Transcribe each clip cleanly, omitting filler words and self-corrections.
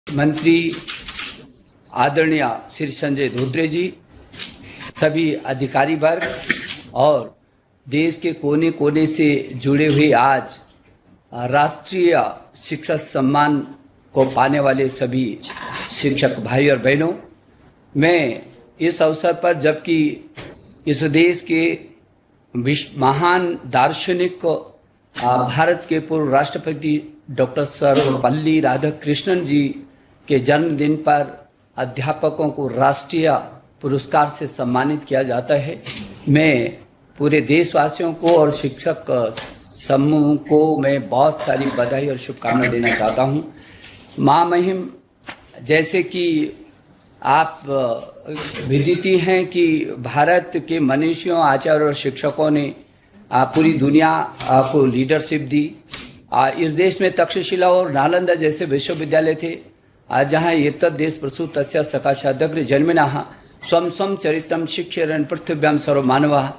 मंत्री आदरणीय श्री संजय धोत्रे जी, सभी अधिकारी वर्ग और देश के कोने कोने से जुड़े हुए आज राष्ट्रीय शिक्षक सम्मान को पाने वाले सभी शिक्षक भाई और बहनों, मैं इस अवसर पर जबकि इस देश के महान दार्शनिक भारत के पूर्व राष्ट्रपति डॉक्टर सर्वपल्ली राधाकृष्णन जी के जन्मदिन पर अध्यापकों को राष्ट्रीय पुरस्कार से सम्मानित किया जाता है। मैं पूरे देशवासियों को और शिक्षक समूह को मैं बहुत सारी बधाई और शुभकामनाएं देना चाहता हूं। महामहिम, जैसे कि आप विदिती हैं कि भारत के मनीषियों, आचार्य और शिक्षकों ने पूरी दुनिया को लीडरशिप दी। इस देश में तक्षशिला और नालंदा जैसे विश्वविद्यालय थे, जहाँ एतद् देश प्रसूत तस्य सकाशादग्रे जन्मिनः स्वं स्वं चरित्रं शिक्षयन् पृथिव्यां सर्वमानवः।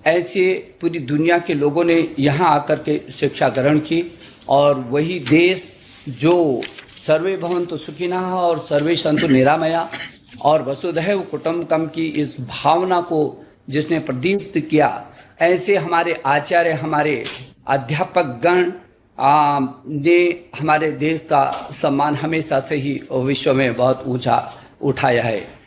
ऐसे पूरी दुनिया के लोगों ने यहाँ आकर के शिक्षा ग्रहण की और वही देश जो सर्वे भवन्तु सुखिनः और सर्वे सन्तु निरामया और वसुधैव कुटुम्बकम की इस भावना को जिसने प्रदीप्त किया, ऐसे हमारे आचार्य, हमारे अध्यापक गण ने हमारे देश का सम्मान हमेशा से ही विश्व में बहुत ऊंचा उठाया है।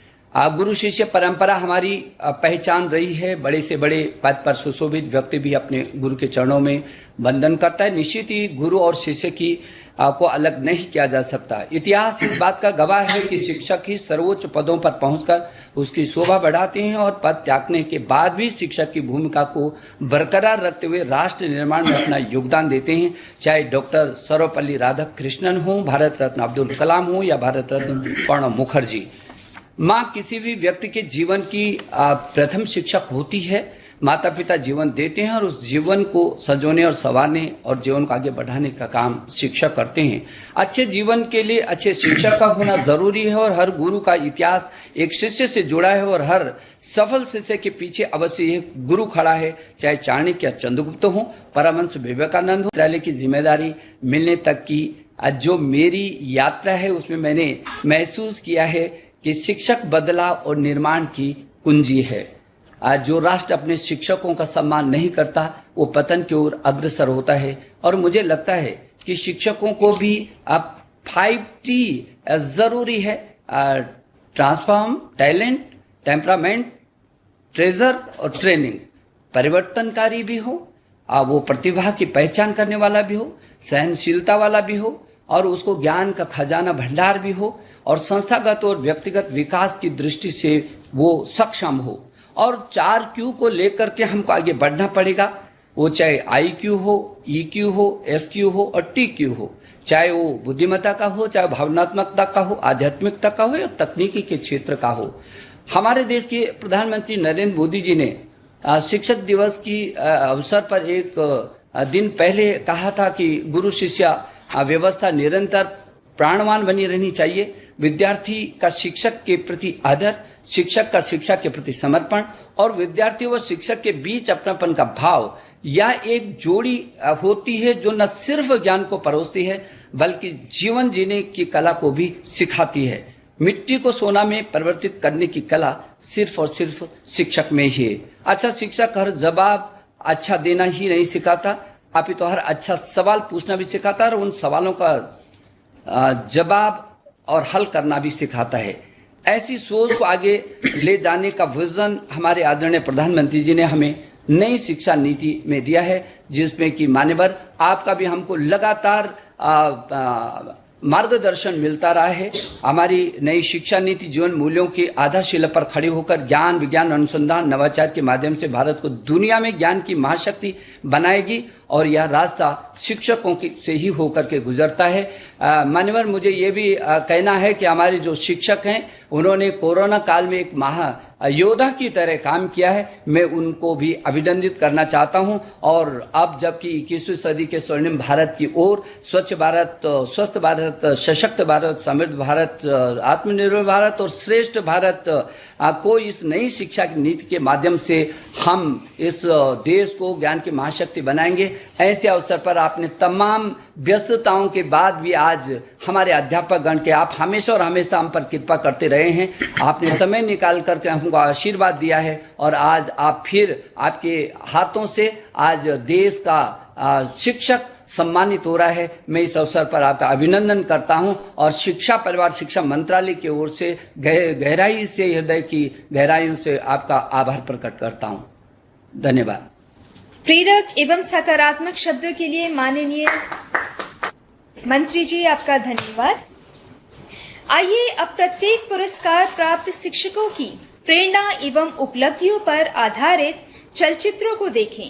गुरु शिष्य परंपरा हमारी पहचान रही है। बड़े से बड़े पद पर सुशोभित व्यक्ति भी अपने गुरु के चरणों में वंदन करता है। निश्चित ही गुरु और शिष्य की को अलग नहीं किया जा सकता। इतिहास इस बात का गवाह है कि शिक्षक ही सर्वोच्च पदों पर पहुंचकर उसकी शोभा बढ़ाते हैं और पद त्यागने के बाद भी शिक्षक की भूमिका को बरकरार रखते हुए राष्ट्र निर्माण में अपना योगदान देते हैं। चाहे डॉक्टर सर्वपल्ली राधाकृष्णन हो, भारत रत्न अब्दुल कलाम हो या भारत रत्न प्रणब मुखर्जी। माँ किसी भी व्यक्ति के जीवन की प्रथम शिक्षक होती है। माता पिता जीवन देते हैं और उस जीवन को संजोने और संवारने और जीवन को आगे बढ़ाने का काम शिक्षक करते हैं। अच्छे जीवन के लिए अच्छे शिक्षक का होना जरूरी है और हर गुरु का इतिहास एक शिष्य से जुड़ा है और हर सफल शिष्य के पीछे अवश्य एक गुरु खड़ा है। चाहे चाणक्य या चंद्रगुप्त हो, परमहंस विवेकानंद हो। विद्यालय की जिम्मेदारी मिलने तक की जो मेरी यात्रा है उसमें मैंने महसूस किया है कि शिक्षक बदलाव और निर्माण की कुंजी है। जो राष्ट्र अपने शिक्षकों का सम्मान नहीं करता वो पतन की ओर अग्रसर होता है। और मुझे लगता है कि शिक्षकों को भी अब 5T जरूरी है। ट्रांसफॉर्म, टैलेंट, टेम्परामेंट, ट्रेजर और ट्रेनिंग। परिवर्तनकारी भी हो, वो प्रतिभा की पहचान करने वाला भी हो, सहनशीलता वाला भी हो और उसको ज्ञान का खजाना भंडार भी हो और संस्थागत और व्यक्तिगत विकास की दृष्टि से वो सक्षम हो। और 4Q को लेकर के हमको आगे बढ़ना पड़ेगा। वो चाहे IQ हो, EQ हो, SQ हो और TQ हो। चाहे वो बुद्धिमत्ता का हो, चाहे भावनात्मकता का हो, आध्यात्मिकता का हो या तकनीकी के क्षेत्र का हो। हमारे देश के प्रधानमंत्री नरेंद्र मोदी जी ने शिक्षक दिवस की अवसर पर एक दिन पहले कहा था कि गुरु शिष्य व्यवस्था निरंतर प्राणवान बनी रहनी चाहिए। विद्यार्थी का शिक्षक के प्रति आदर, शिक्षक का शिक्षा के प्रति समर्पण और विद्यार्थी व शिक्षक के बीच अपनापन का भाव, यह एक जोड़ी होती है जो न सिर्फ ज्ञान को परोसती है बल्कि जीवन जीने की कला को भी सिखाती है। मिट्टी को सोना में परिवर्तित करने की कला सिर्फ और सिर्फ शिक्षक में ही है। अच्छा शिक्षक हर जवाब अच्छा देना ही नहीं सिखाता, अपितु हर अच्छा सवाल पूछना भी सिखाता है और उन सवालों का जवाब और हल करना भी सिखाता है। ऐसी सोच को आगे ले जाने का विजन हमारे आदरणीय प्रधानमंत्री जी ने हमें नई शिक्षा नीति में दिया है, जिसमें कि मान्यवर आपका भी हमको लगातार मार्गदर्शन मिलता रहा है। हमारी नई शिक्षा नीति जीवन मूल्यों की आधारशिला पर खड़ी होकर ज्ञान, विज्ञान, अनुसंधान, नवाचार के माध्यम से भारत को दुनिया में ज्ञान की महाशक्ति बनाएगी और यह रास्ता शिक्षकों से ही होकर के गुजरता है। मान्यवर, मुझे ये भी कहना है कि हमारे जो शिक्षक हैं उन्होंने कोरोना काल में एक योद्धा की तरह काम किया है। मैं उनको भी अभिनंदित करना चाहता हूं। और अब जबकि 21वीं सदी के स्वर्णिम भारत की ओर स्वच्छ भारत, स्वस्थ भारत, सशक्त भारत, समृद्ध भारत, आत्मनिर्भर भारत और श्रेष्ठ भारत को इस नई शिक्षा नीति के माध्यम से हम इस देश को ज्ञान की महाशक्ति बनाएंगे। ऐसे अवसर पर आपने तमाम व्यस्तताओं के बाद भी आज हमारे अध्यापक गण के आप हमेशा और हमेशा हम पर कृपा करते रहे हैं। आपने समय निकाल करके हमको आशीर्वाद दिया है और आज आप फिर आपके हाथों से आज देश का शिक्षक सम्मानित हो रहा है। मैं इस अवसर पर आपका अभिनंदन करता हूं और शिक्षा परिवार शिक्षा मंत्रालय की ओर से गहराई से हृदय की गहराइयों से आपका आभार प्रकट करता हूं। धन्यवाद। प्रेरक एवं सकारात्मक शब्दों के लिए माननीय मंत्री जी आपका धन्यवाद। आइए अब प्रत्येक पुरस्कार प्राप्त शिक्षकों की प्रेरणा एवं उपलब्धियों पर आधारित चलचित्रों को देखें।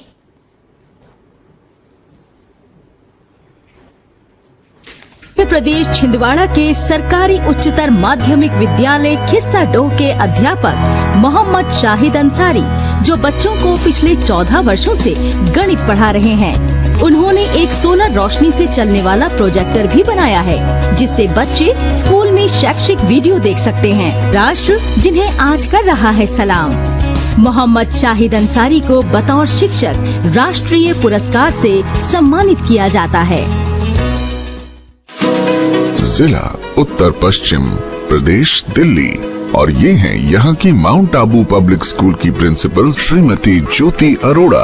मध्य प्रदेश छिंदवाड़ा के सरकारी उच्चतर माध्यमिक विद्यालय खिरसाडोह के अध्यापक मोहम्मद शाहिद अंसारी, जो बच्चों को पिछले 14 वर्षों से गणित पढ़ा रहे हैं, उन्होंने एक सोलर रोशनी से चलने वाला प्रोजेक्टर भी बनाया है, जिससे बच्चे स्कूल में शैक्षिक वीडियो देख सकते हैं। राष्ट्र जिन्हें आज कर रहा है सलाम। मोहम्मद शाहिद अंसारी को बतौर शिक्षक राष्ट्रीय पुरस्कार से सम्मानित किया जाता है। जिला उत्तर पश्चिम प्रदेश दिल्ली और ये हैं यहाँ की माउंट आबू पब्लिक स्कूल की प्रिंसिपल श्रीमती ज्योति अरोड़ा।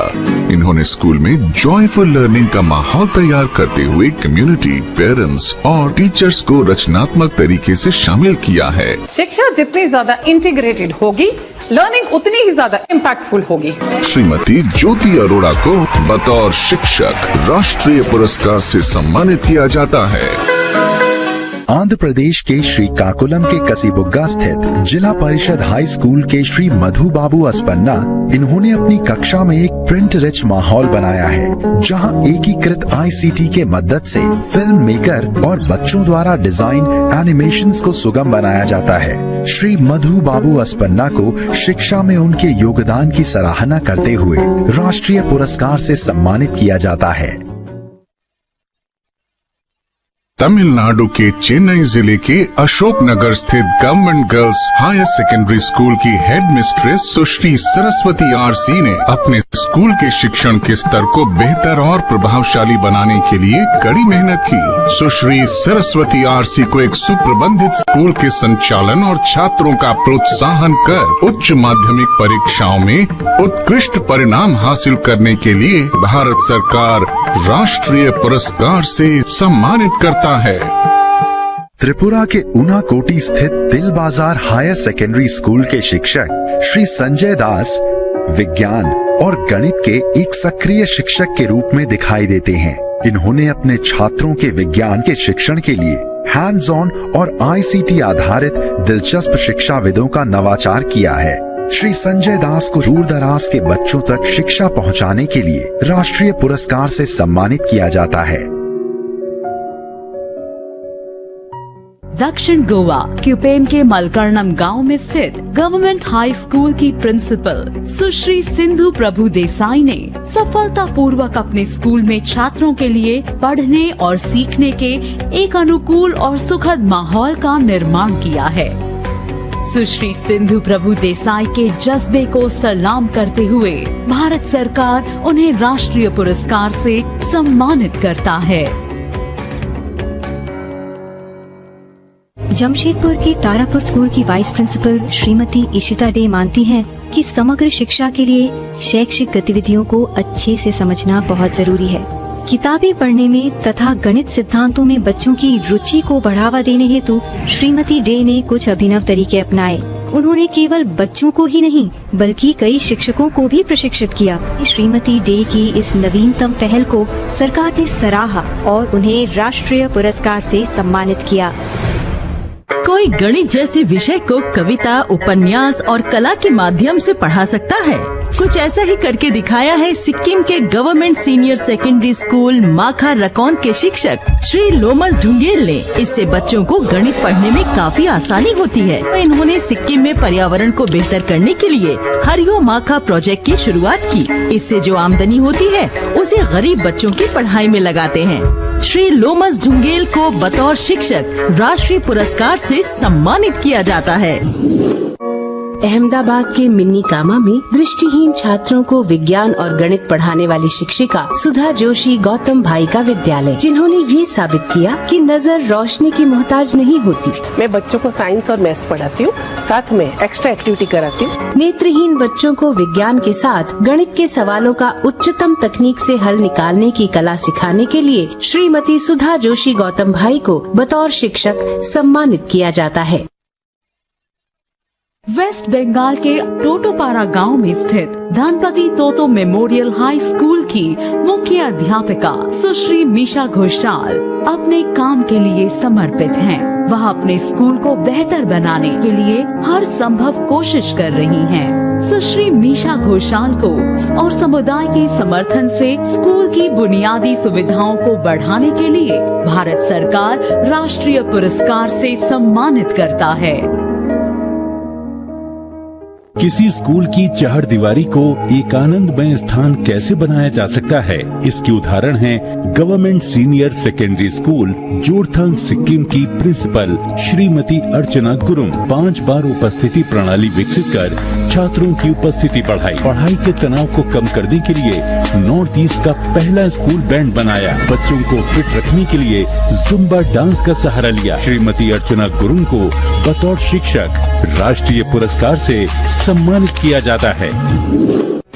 इन्होंने स्कूल में जॉयफुल लर्निंग का माहौल तैयार करते हुए कम्युनिटी, पेरेंट्स और टीचर्स को रचनात्मक तरीके से शामिल किया है। शिक्षा जितनी ज्यादा इंटीग्रेटेड होगी, लर्निंग उतनी ही ज्यादा इम्पैक्टफुल होगी। श्रीमती ज्योति अरोड़ा को बतौर शिक्षक राष्ट्रीय पुरस्कार से सम्मानित किया जाता है। आंध्र प्रदेश के श्रीकाकुलम के कसीबुग्गा स्थित जिला परिषद हाई स्कूल के श्री मधु बाबू अस्पन्ना, इन्होंने अपनी कक्षा में एक प्रिंट रिच माहौल बनाया है, जहां एकीकृत ICT के मदद से फिल्म मेकर और बच्चों द्वारा डिजाइन एनिमेशंस को सुगम बनाया जाता है। श्री मधु बाबू अस्पन्ना को शिक्षा में उनके योगदान की सराहना करते हुए राष्ट्रीय पुरस्कार से सम्मानित किया जाता है। तमिलनाडु के चेन्नई जिले के अशोकनगर स्थित government girls higher secondary school की head mistress Sushri Saraswati RC ने अपने स्कूल के शिक्षण के स्तर को बेहतर और प्रभावशाली बनाने के लिए कड़ी मेहनत की। सुश्री सरस्वती RC को एक सुप्रबंधित स्कूल के संचालन और छात्रों का प्रोत्साहन कर उच्च माध्यमिक परीक्षाओं में उत्कृष्ट परिणाम हासिल करने के लिए भारत सरकार राष्ट्रीय पुरस्कार से सम्मानित करता है। त्रिपुरा के ऊनाकोटी स्थित दिल बाजार हायर सेकेंडरी स्कूल के शिक्षक श्री संजय दास विज्ञान और गणित के एक सक्रिय शिक्षक के रूप में दिखाई देते हैं। इन्होंने अपने छात्रों के विज्ञान के शिक्षण के लिए हैंड्स ऑन और ICT आधारित दिलचस्प शिक्षाविदों का नवाचार किया है। श्री संजय दास को दूर दराज के बच्चों तक शिक्षा पहुंचाने के लिए राष्ट्रीय पुरस्कार से सम्मानित किया जाता है। दक्षिण गोवा क्यूपेम के मलकर्णम गांव में स्थित गवर्नमेंट हाई स्कूल की प्रिंसिपल सुश्री सिंधु प्रभु देसाई ने सफलतापूर्वक अपने स्कूल में छात्रों के लिए पढ़ने और सीखने के एक अनुकूल और सुखद माहौल का निर्माण किया है। सुश्री सिंधु प्रभु देसाई के जज्बे को सलाम करते हुए भारत सरकार उन्हें राष्ट्रीय पुरस्कार से सम्मानित करता है। जमशेदपुर के तारापुर स्कूल की वाइस प्रिंसिपल श्रीमती इशिता डे मानती हैं कि समग्र शिक्षा के लिए शैक्षिक गतिविधियों को अच्छे से समझना बहुत जरूरी है। किताबें पढ़ने में तथा गणित सिद्धांतों में बच्चों की रुचि को बढ़ावा देने हेतु श्रीमती डे ने कुछ अभिनव तरीके अपनाए। उन्होंने केवल बच्चों को ही नहीं बल्कि कई शिक्षकों को भी प्रशिक्षित किया। श्रीमती डे की इस नवीनतम पहल को सरकार ने सराहा और उन्हें राष्ट्रीय पुरस्कार से सम्मानित किया। कोई गणित जैसे विषय को कविता, उपन्यास और कला के माध्यम से पढ़ा सकता है। कुछ ऐसा ही करके दिखाया है सिक्किम के गवर्नमेंट सीनियर सेकेंडरी स्कूल माखा रकौंद के शिक्षक श्री लोमस ढुंगेल ने। इससे बच्चों को गणित पढ़ने में काफी आसानी होती है। इन्होंने सिक्किम में पर्यावरण को बेहतर करने के लिए हरियो माखा प्रोजेक्ट की शुरुआत की। इससे जो आमदनी होती है उसे गरीब बच्चों की पढ़ाई में लगाते हैं। श्री लोमस ढुंगेल को बतौर शिक्षक राष्ट्रीय पुरस्कार से सम्मानित किया जाता है। अहमदाबाद के मिन्नी कामा में दृष्टिहीन छात्रों को विज्ञान और गणित पढ़ाने वाली शिक्षिका सुधा जोशी गौतम भाई का विद्यालय, जिन्होंने ये साबित किया कि नजर रोशनी की मोहताज नहीं होती। मैं बच्चों को साइंस और मैथ्स पढ़ाती हूँ, साथ में एक्स्ट्रा एक्टिविटी कराती हूँ। नेत्रहीन बच्चों को विज्ञान के साथ गणित के सवालों का उच्चतम तकनीक से हल निकालने की कला सिखाने के लिए श्रीमती सुधा जोशी गौतम भाई को बतौर शिक्षक सम्मानित किया जाता है। वेस्ट बंगाल के टोटोपारा गांव में स्थित धनपति तोतो मेमोरियल हाई स्कूल की मुख्य अध्यापिका सुश्री मीशा घोषाल अपने काम के लिए समर्पित हैं। वह अपने स्कूल को बेहतर बनाने के लिए हर संभव कोशिश कर रही हैं। सुश्री मीशा घोषाल को और समुदाय के समर्थन से स्कूल की बुनियादी सुविधाओं को बढ़ाने के लिए भारत सरकार राष्ट्रीय पुरस्कार से सम्मानित करता है। किसी स्कूल की चहारदीवारी को एक आनंदमय स्थान कैसे बनाया जा सकता है, इसके उदाहरण हैं government senior secondary school Jorethang Sikkim की प्रिंसिपल श्रीमती अर्चना गुरुंग। 5 बार उपस्थिति प्रणाली विकसित कर छात्रों की उपस्थिति बढ़ाई। पढ़ाई के तनाव को कम करने के लिए नॉर्थ ईस्ट का पहला स्कूल बैंड बनाया। बच्चों को फिट रखने के लिए जुम्बा डांस का सहारा लिया। श्रीमती अर्चना गुरुंग को बतौर शिक्षक राष्ट्रीय पुरस्कार से सम्मानित किया जाता है।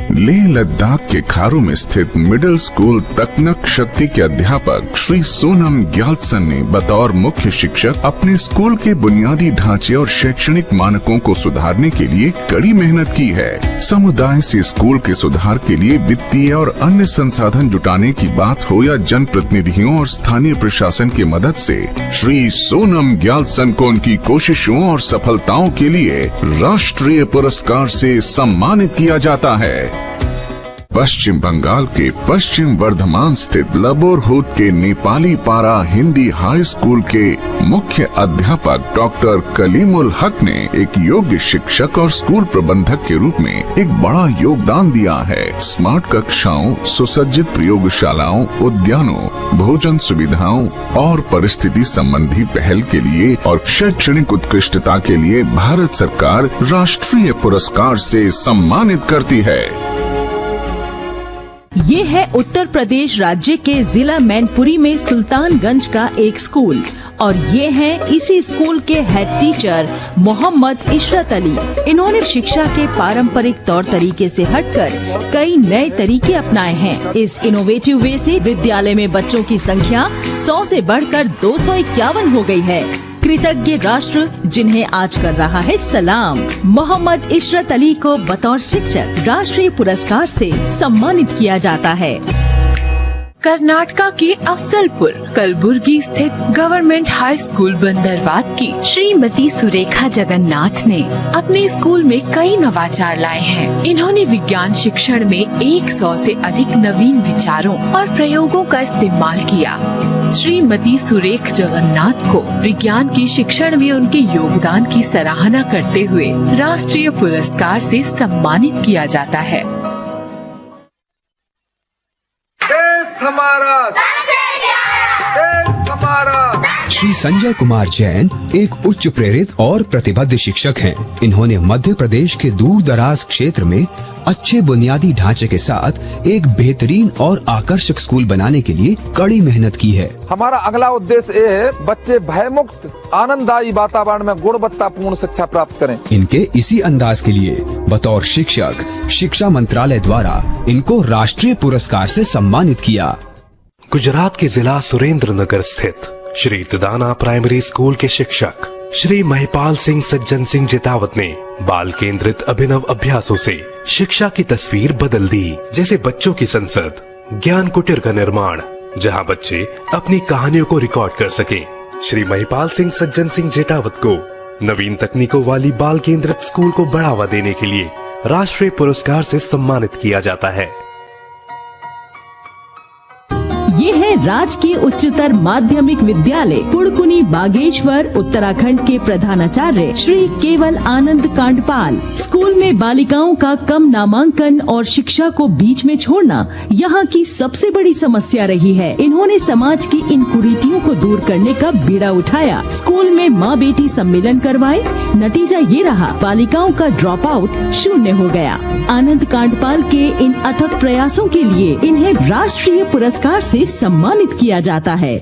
लेह लद्दाख के खारू में स्थित मिडिल स्कूल तकनक शक्ति के अध्यापक श्री सोनम ग्याल्सन ने बतौर मुख्य शिक्षक अपने स्कूल के बुनियादी ढांचे और शैक्षणिक मानकों को सुधारने के लिए कड़ी मेहनत की है। समुदाय से स्कूल के सुधार के लिए वित्तीय और अन्य संसाधन जुटाने की बात हो या जनप्रतिनिधियों और स्थानीय प्रशासन की मदद से श्री सोनम ग्याल्सन को उनकी कोशिशों और सफलताओं के लिए राष्ट्रीय पुरस्कार से सम्मानित किया जाता है। पश्चिम बंगाल के पश्चिम वर्धमान स्थित लबोरहुत के नेपाली पारा हिंदी हाई स्कूल के मुख्य अध्यापक डॉक्टर कलीमुल हक ने एक योग्य शिक्षक और स्कूल प्रबंधक के रूप में एक बड़ा योगदान दिया है। स्मार्ट कक्षाओं, सुसज्जित प्रयोगशालाओं, उद्यानों, भोजन सुविधाओं और परिस्थिति संबंधी पहल के लिए और शैक्षणिक उत्कृष्टता के लिए भारत सरकार राष्ट्रीय पुरस्कार से सम्मानित करती है। ये है उत्तर प्रदेश राज्य के जिला मैनपुरी में सुल्तानगंज का एक स्कूल और ये है इसी स्कूल के हेड टीचर मोहम्मद इशरत अली। इन्होंने शिक्षा के पारंपरिक तौर तरीके से हटकर कई नए तरीके अपनाए हैं। इस इनोवेटिव वे से विद्यालय में बच्चों की संख्या 100 से बढ़कर 251 हो गई है। कृतज्ञ राष्ट्र जिन्हें आज कर रहा है सलाम। मोहम्मद इशरत अली को बतौर शिक्षक राष्ट्रीय पुरस्कार से सम्मानित किया जाता है। कर्नाटका के अफजलपुर कलबुर्गी स्थित गवर्नमेंट हाई स्कूल बंदरवात की श्रीमती सुरेखा जगन्नाथ ने अपने स्कूल में कई नवाचार लाए हैं। इन्होंने विज्ञान शिक्षण में 100 से अधिक नवीन विचारों और प्रयोगों का इस्तेमाल किया। श्रीमती सुरेख जगन्नाथ को विज्ञान की शिक्षण में उनके योगदान की सराहना करते हुए राष्ट्रीय पुरस्कार से सम्मानित किया जाता है। श्री संजय कुमार जैन एक उच्च प्रेरित और प्रतिबद्ध शिक्षक हैं। इन्होंने मध्य प्रदेश के दूर दराज क्षेत्र में अच्छे बुनियादी ढांचे के साथ एक बेहतरीन और आकर्षक स्कूल बनाने के लिए कड़ी मेहनत की है। हमारा अगला उद्देश्य ये है बच्चे भयमुक्त आनंददायी वातावरण में गुणवत्तापूर्ण शिक्षा प्राप्त करें। इनके इसी अंदाज के लिए बतौर शिक्षक शिक्षा मंत्रालय द्वारा इनको राष्ट्रीय पुरस्कार से सम्मानित किया। गुजरात के जिला सुरेंद्र नगर स्थित श्री तदाना प्राइमरी स्कूल के शिक्षक श्री महिपाल सिंह सज्जन सिंह जितावत ने बाल केंद्रित अभिनव अभ्यासों से शिक्षा की तस्वीर बदल दी। जैसे बच्चों की संसद, ज्ञान कुटीर का निर्माण, जहां बच्चे अपनी कहानियों को रिकॉर्ड कर सकें। श्री महिपाल सिंह सज्जन सिंह जितावत को नवीन तकनीकों वाली बाल केंद्रित स्कूल को बढ़ावा देने के लिए राष्ट्रीय पुरस्कार से सम्मानित किया जाता है। ये है राजकीय उच्चतर माध्यमिक विद्यालय पुड़कुनी बागेश्वर उत्तराखंड के प्रधानाचार्य श्री केवल आनंद कांडपाल। स्कूल में बालिकाओं का कम नामांकन और शिक्षा को बीच में छोड़ना यहाँ की सबसे बड़ी समस्या रही है। इन्होंने समाज की इन कुरीतियों को दूर करने का बीड़ा उठाया। स्कूल में माँ बेटी सम्मेलन करवाए, नतीजा ये रहा, बालिकाओं का ड्रॉप आउट 0 हो गया। आनंद कांडपाल के इन अथक प्रयासों के लिए इन्हें राष्ट्रीय पुरस्कार से सम्मानित किया जाता है।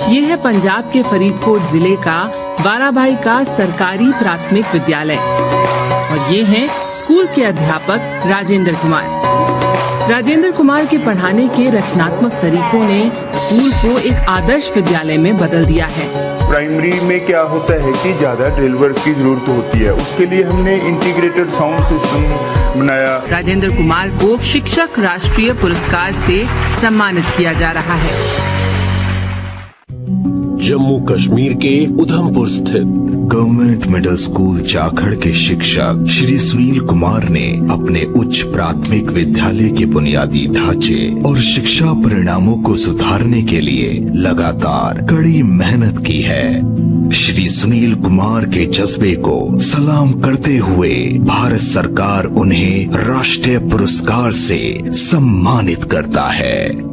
ये है पंजाब के फरीदकोट जिले का बाराभाई का सरकारी प्राथमिक विद्यालय और ये हैं स्कूल के अध्यापक राजेंद्र कुमार। राजेंद्र कुमार के पढ़ाने के रचनात्मक तरीकों ने स्कूल को एक आदर्श विद्यालय में बदल दिया है। प्राइमरी में क्या होता है कि ज़्यादा ड्रिल वर्क की जरूरत होती है, उसके लिए हमने इंटीग्रेटेड साउंड सिस्टम बनाया। राजेंद्र कुमार को शिक्षक राष्ट्रीय पुरस्कार से सम्मानित किया जा रहा है। जम्मू कश्मीर के उधमपुर स्थित गवर्नमेंट मिडिल स्कूल जाखड़ के शिक्षक श्री सुनील कुमार ने अपने उच्च प्राथमिक विद्यालय के बुनियादी ढांचे और शिक्षा परिणामों को सुधारने के लिए लगातार कड़ी मेहनत की है। श्री सुनील कुमार के जज्बे को सलाम करते हुए भारत सरकार उन्हें राष्ट्रीय पुरस्कार से सम्मानित करता है।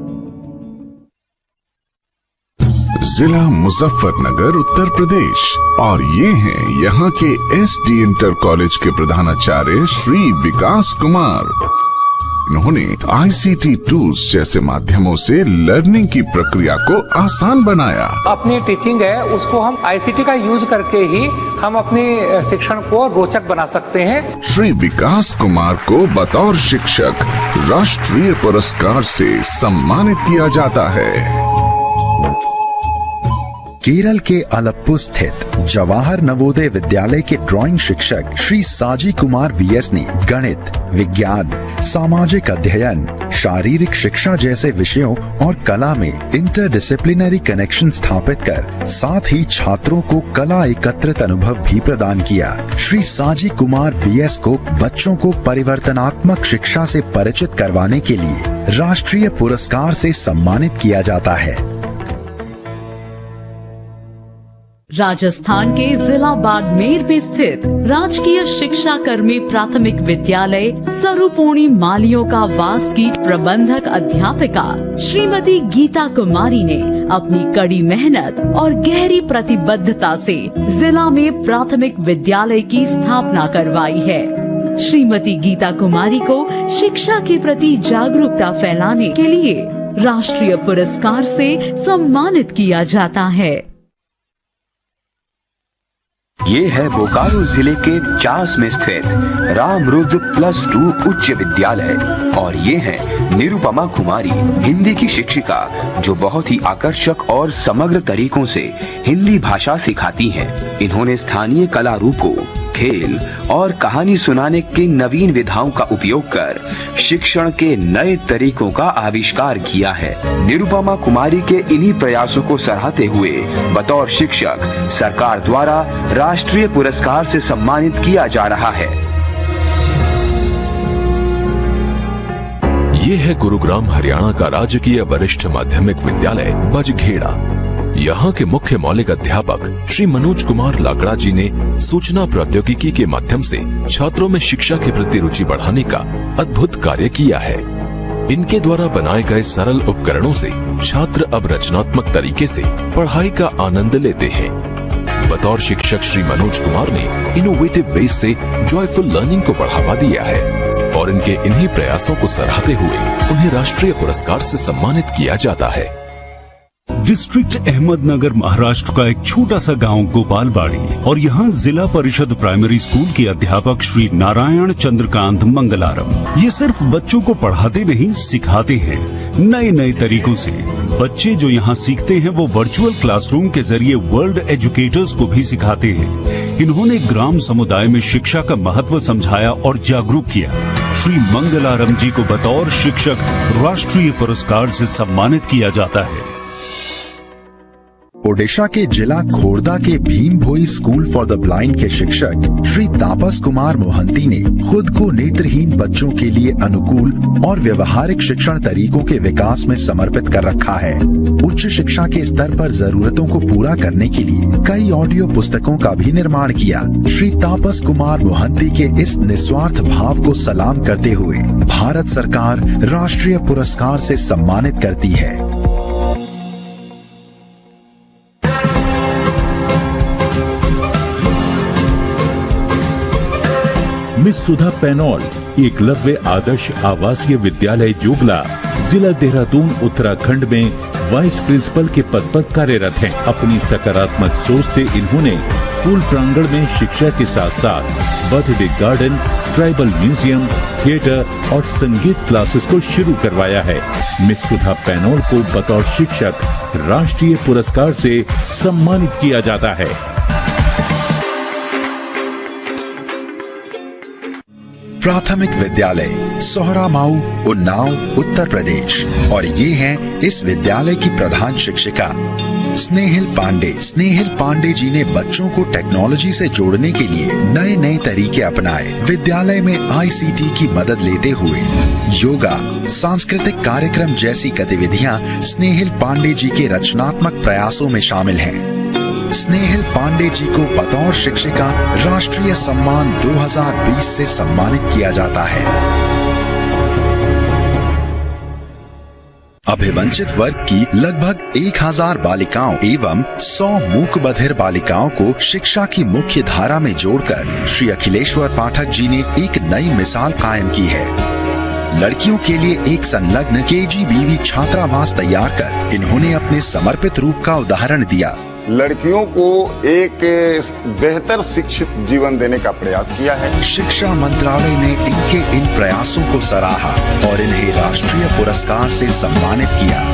जिला मुजफ्फरनगर उत्तर प्रदेश और ये हैं यहाँ के SD इंटर कॉलेज के प्रधानाचार्य श्री विकास कुमार। इन्होंने ICT टूल्स जैसे माध्यमों से लर्निंग की प्रक्रिया को आसान बनाया। अपनी टीचिंग है उसको हम ICT का यूज करके ही हम अपनी शिक्षण को रोचक बना सकते हैं। श्री विकास कुमार को बतौर शिक्षक राष्ट्रीय पुरस्कार से सम्मानित किया जाता है। केरल के अलप्पु स्थित जवाहर नवोदय विद्यालय के ड्राइंग शिक्षक श्री साजी कुमार VS ने गणित, विज्ञान, सामाजिक अध्ययन, शारीरिक शिक्षा जैसे विषयों और कला में इंटरडिसिप्लिनरी कनेक्शन स्थापित कर साथ ही छात्रों को कला एकत्रित अनुभव भी प्रदान किया। श्री साजी कुमार VS को बच्चों को परिवर्तनात्मक शिक्षा से परिचित करवाने के लिए राष्ट्रीय पुरस्कार से सम्मानित किया जाता है। राजस्थान के जिला बाड़मेर में स्थित राजकीय शिक्षा कर्मी प्राथमिक विद्यालय सरुपोणी मालियों का वास की प्रबंधक अध्यापिका श्रीमती गीता कुमारी ने अपनी कड़ी मेहनत और गहरी प्रतिबद्धता से जिला में प्राथमिक विद्यालय की स्थापना करवाई है। श्रीमती गीता कुमारी को शिक्षा के प्रति जागरूकता फैलाने के लिए राष्ट्रीय पुरस्कार से सम्मानित किया जाता है। ये है बोकारो जिले के चास में स्थित रामरुद्र +2 उच्च विद्यालय और ये है निरुपमा कुमारी, हिंदी की शिक्षिका जो बहुत ही आकर्षक और समग्र तरीकों से हिंदी भाषा सिखाती हैं। इन्होंने स्थानीय कला रूपों, खेल और कहानी सुनाने की नवीन विधाओं का उपयोग कर शिक्षण के नए तरीकों का आविष्कार किया है। निरुपमा कुमारी के इन्हीं प्रयासों को सराहते हुए बतौर शिक्षक सरकार द्वारा राष्ट्रीय पुरस्कार से सम्मानित किया जा रहा है। ये है गुरुग्राम हरियाणा का राजकीय वरिष्ठ माध्यमिक विद्यालय बजखेड़ा। यहाँ के मुख्य मौलिक अध्यापक श्री मनोज कुमार लाकड़ा जी ने सूचना प्रौद्योगिकी के माध्यम से छात्रों में शिक्षा के प्रति रुचि बढ़ाने का अद्भुत कार्य किया है। इनके द्वारा बनाए गए सरल उपकरणों से छात्र अब रचनात्मक तरीके से पढ़ाई का आनंद लेते हैं। बतौर शिक्षक श्री मनोज कुमार ने इनोवेटिव वे से जॉयफुल लर्निंग को बढ़ावा दिया है और इनके इन्हीं प्रयासों को सराहते हुए उन्हें राष्ट्रीय पुरस्कार से सम्मानित किया जाता है। डिस्ट्रिक्ट अहमदनगर महाराष्ट्र का एक छोटा सा गांव गोपालवाड़ी और यहाँ जिला परिषद प्राइमरी स्कूल के अध्यापक श्री नारायण चंद्रकांत मंगलारम ये सिर्फ बच्चों को पढ़ाते नहीं सिखाते हैं नए नए तरीकों से। बच्चे जो यहाँ सीखते हैं वो वर्चुअल क्लासरूम के जरिए वर्ल्ड एजुकेटर्स को भी सिखाते हैं। इन्होंने ग्राम समुदाय में शिक्षा का महत्व समझाया और जागरूक किया। श्री मंगलारम जी को बतौर शिक्षक राष्ट्रीय पुरस्कार से सम्मानित किया जाता है। ओडिशा के जिला खोर्दा के भीम भोई स्कूल फॉर द ब्लाइंड के शिक्षक श्री तापस कुमार मोहंती ने खुद को नेत्रहीन बच्चों के लिए अनुकूल और व्यवहारिक शिक्षण तरीकों के विकास में समर्पित कर रखा है। उच्च शिक्षा के स्तर पर जरूरतों को पूरा करने के लिए कई ऑडियो पुस्तकों का भी निर्माण किया। श्री तापस कुमार मोहंती के इस निस्वार्थ भाव को सलाम करते हुए भारत सरकार राष्ट्रीय पुरस्कार से सम्मानित करती है। मिस सुधा पैनॉल एकलव्य आदर्श आवासीय विद्यालय जोगला, जिला देहरादून, उत्तराखंड में वाइस प्रिंसिपल के पद पर कार्यरत हैं। अपनी सकारात्मक सोच से इन्होंने स्कूल प्रांगण में शिक्षा के साथ साथ birthday garden, tribal museum, theatre और संगीत क्लासेस को शुरू करवाया है। मिस सुधा पैनॉल को बतौर शिक्षक राष्ट्रीय पुरस्कार से सम्मानित किया जाता है। प्राथमिक विद्यालय सोहरामाऊ, उन्नाव, उत्तर प्रदेश। और ये हैं इस विद्यालय की प्रधान शिक्षिका स्नेहिल पांडे। स्नेहिल पांडे जी ने बच्चों को टेक्नोलॉजी से जोड़ने के लिए नए नए तरीके अपनाए। विद्यालय में ICT की मदद लेते हुए योगा, सांस्कृतिक कार्यक्रम जैसी गतिविधियां स्नेहिल पांडे जी के रचनात्मक प्रयासों में शामिल हैं। स्नेहिल पांडे जी को बतौर शिक्षिका राष्ट्रीय सम्मान 2020 से सम्मानित किया जाता है। अभिवंचित वर्ग की लगभग 1000 बालिकाओं एवं 100 मूक बधिर बालिकाओं को शिक्षा की मुख्य धारा में जोड़कर श्री अखिलेश्वर पाठक जी ने एक नई मिसाल कायम की है। लड़कियों के लिए एक संलग्न KGBV छात्रावास तैयार कर इन्होंने अपने समर्पित रूप का उदाहरण दिया। लड़कियों को एक बेहतर शिक्षित जीवन देने का प्रयास किया है। शिक्षा मंत्रालय ने इनके इन प्रयासों को सराहा और इन्हें राष्ट्रीय पुरस्कार से सम्मानित किया।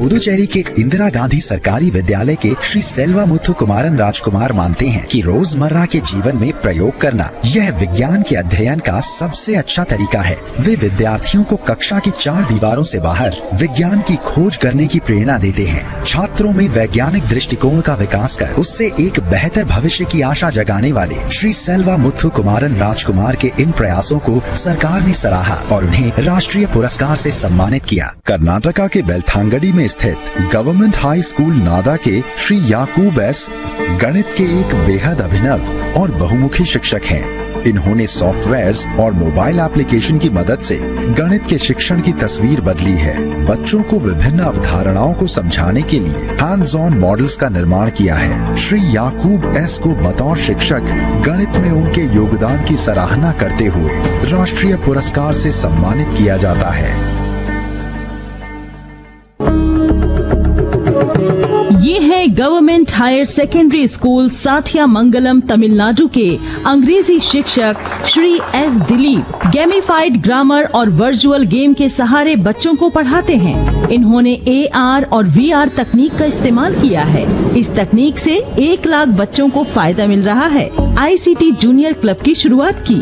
पुदुचेरी के इंदिरा गांधी सरकारी विद्यालय के श्री सेल्वा मुथु कुमारन राजकुमार मानते हैं कि रोजमर्रा के जीवन में प्रयोग करना यह विज्ञान के अध्ययन का सबसे अच्छा तरीका है। वे विद्यार्थियों को कक्षा की 4 दीवारों से बाहर विज्ञान की खोज करने की प्रेरणा देते हैं। छात्रों में वैज्ञानिक दृष्टिकोण का विकास कर उससे एक बेहतर भविष्य की आशा जगाने वाले श्री सेल्वा मुथु कुमारन राजकुमार के इन प्रयासों को सरकार ने सराहा और उन्हें राष्ट्रीय पुरस्कार से सम्मानित किया। कर्नाटका के बेलथांगडी में स्थित गवर्नमेंट हाई स्कूल नादा के श्री याकूब एस गणित के एक बेहद अभिनव और बहुमुखी शिक्षक हैं। इन्होंने सॉफ्टवेयर्स और मोबाइल एप्लीकेशन की मदद से गणित के शिक्षण की तस्वीर बदली है। बच्चों को विभिन्न अवधारणाओं को समझाने के लिए हैंड्स ऑन मॉडल्स का निर्माण किया है। श्री याकूब एस को बतौर शिक्षक गणित में उनके योगदान की सराहना करते हुए राष्ट्रीय पुरस्कार से सम्मानित किया जाता है। ये है government higher secondary school Sathiya मंगलम तमिलनाडु के अंग्रेजी शिक्षक Shri S Dilip. Gamified grammar और वर्चुअल गेम के सहारे बच्चों को पढ़ाते हैं। इन्होंने AR और VR तकनीक का इस्तेमाल किया है। इस तकनीक से 1 लाख बच्चों को फायदा मिल रहा है। ICT जूनियर क्लब की शुरुआत की।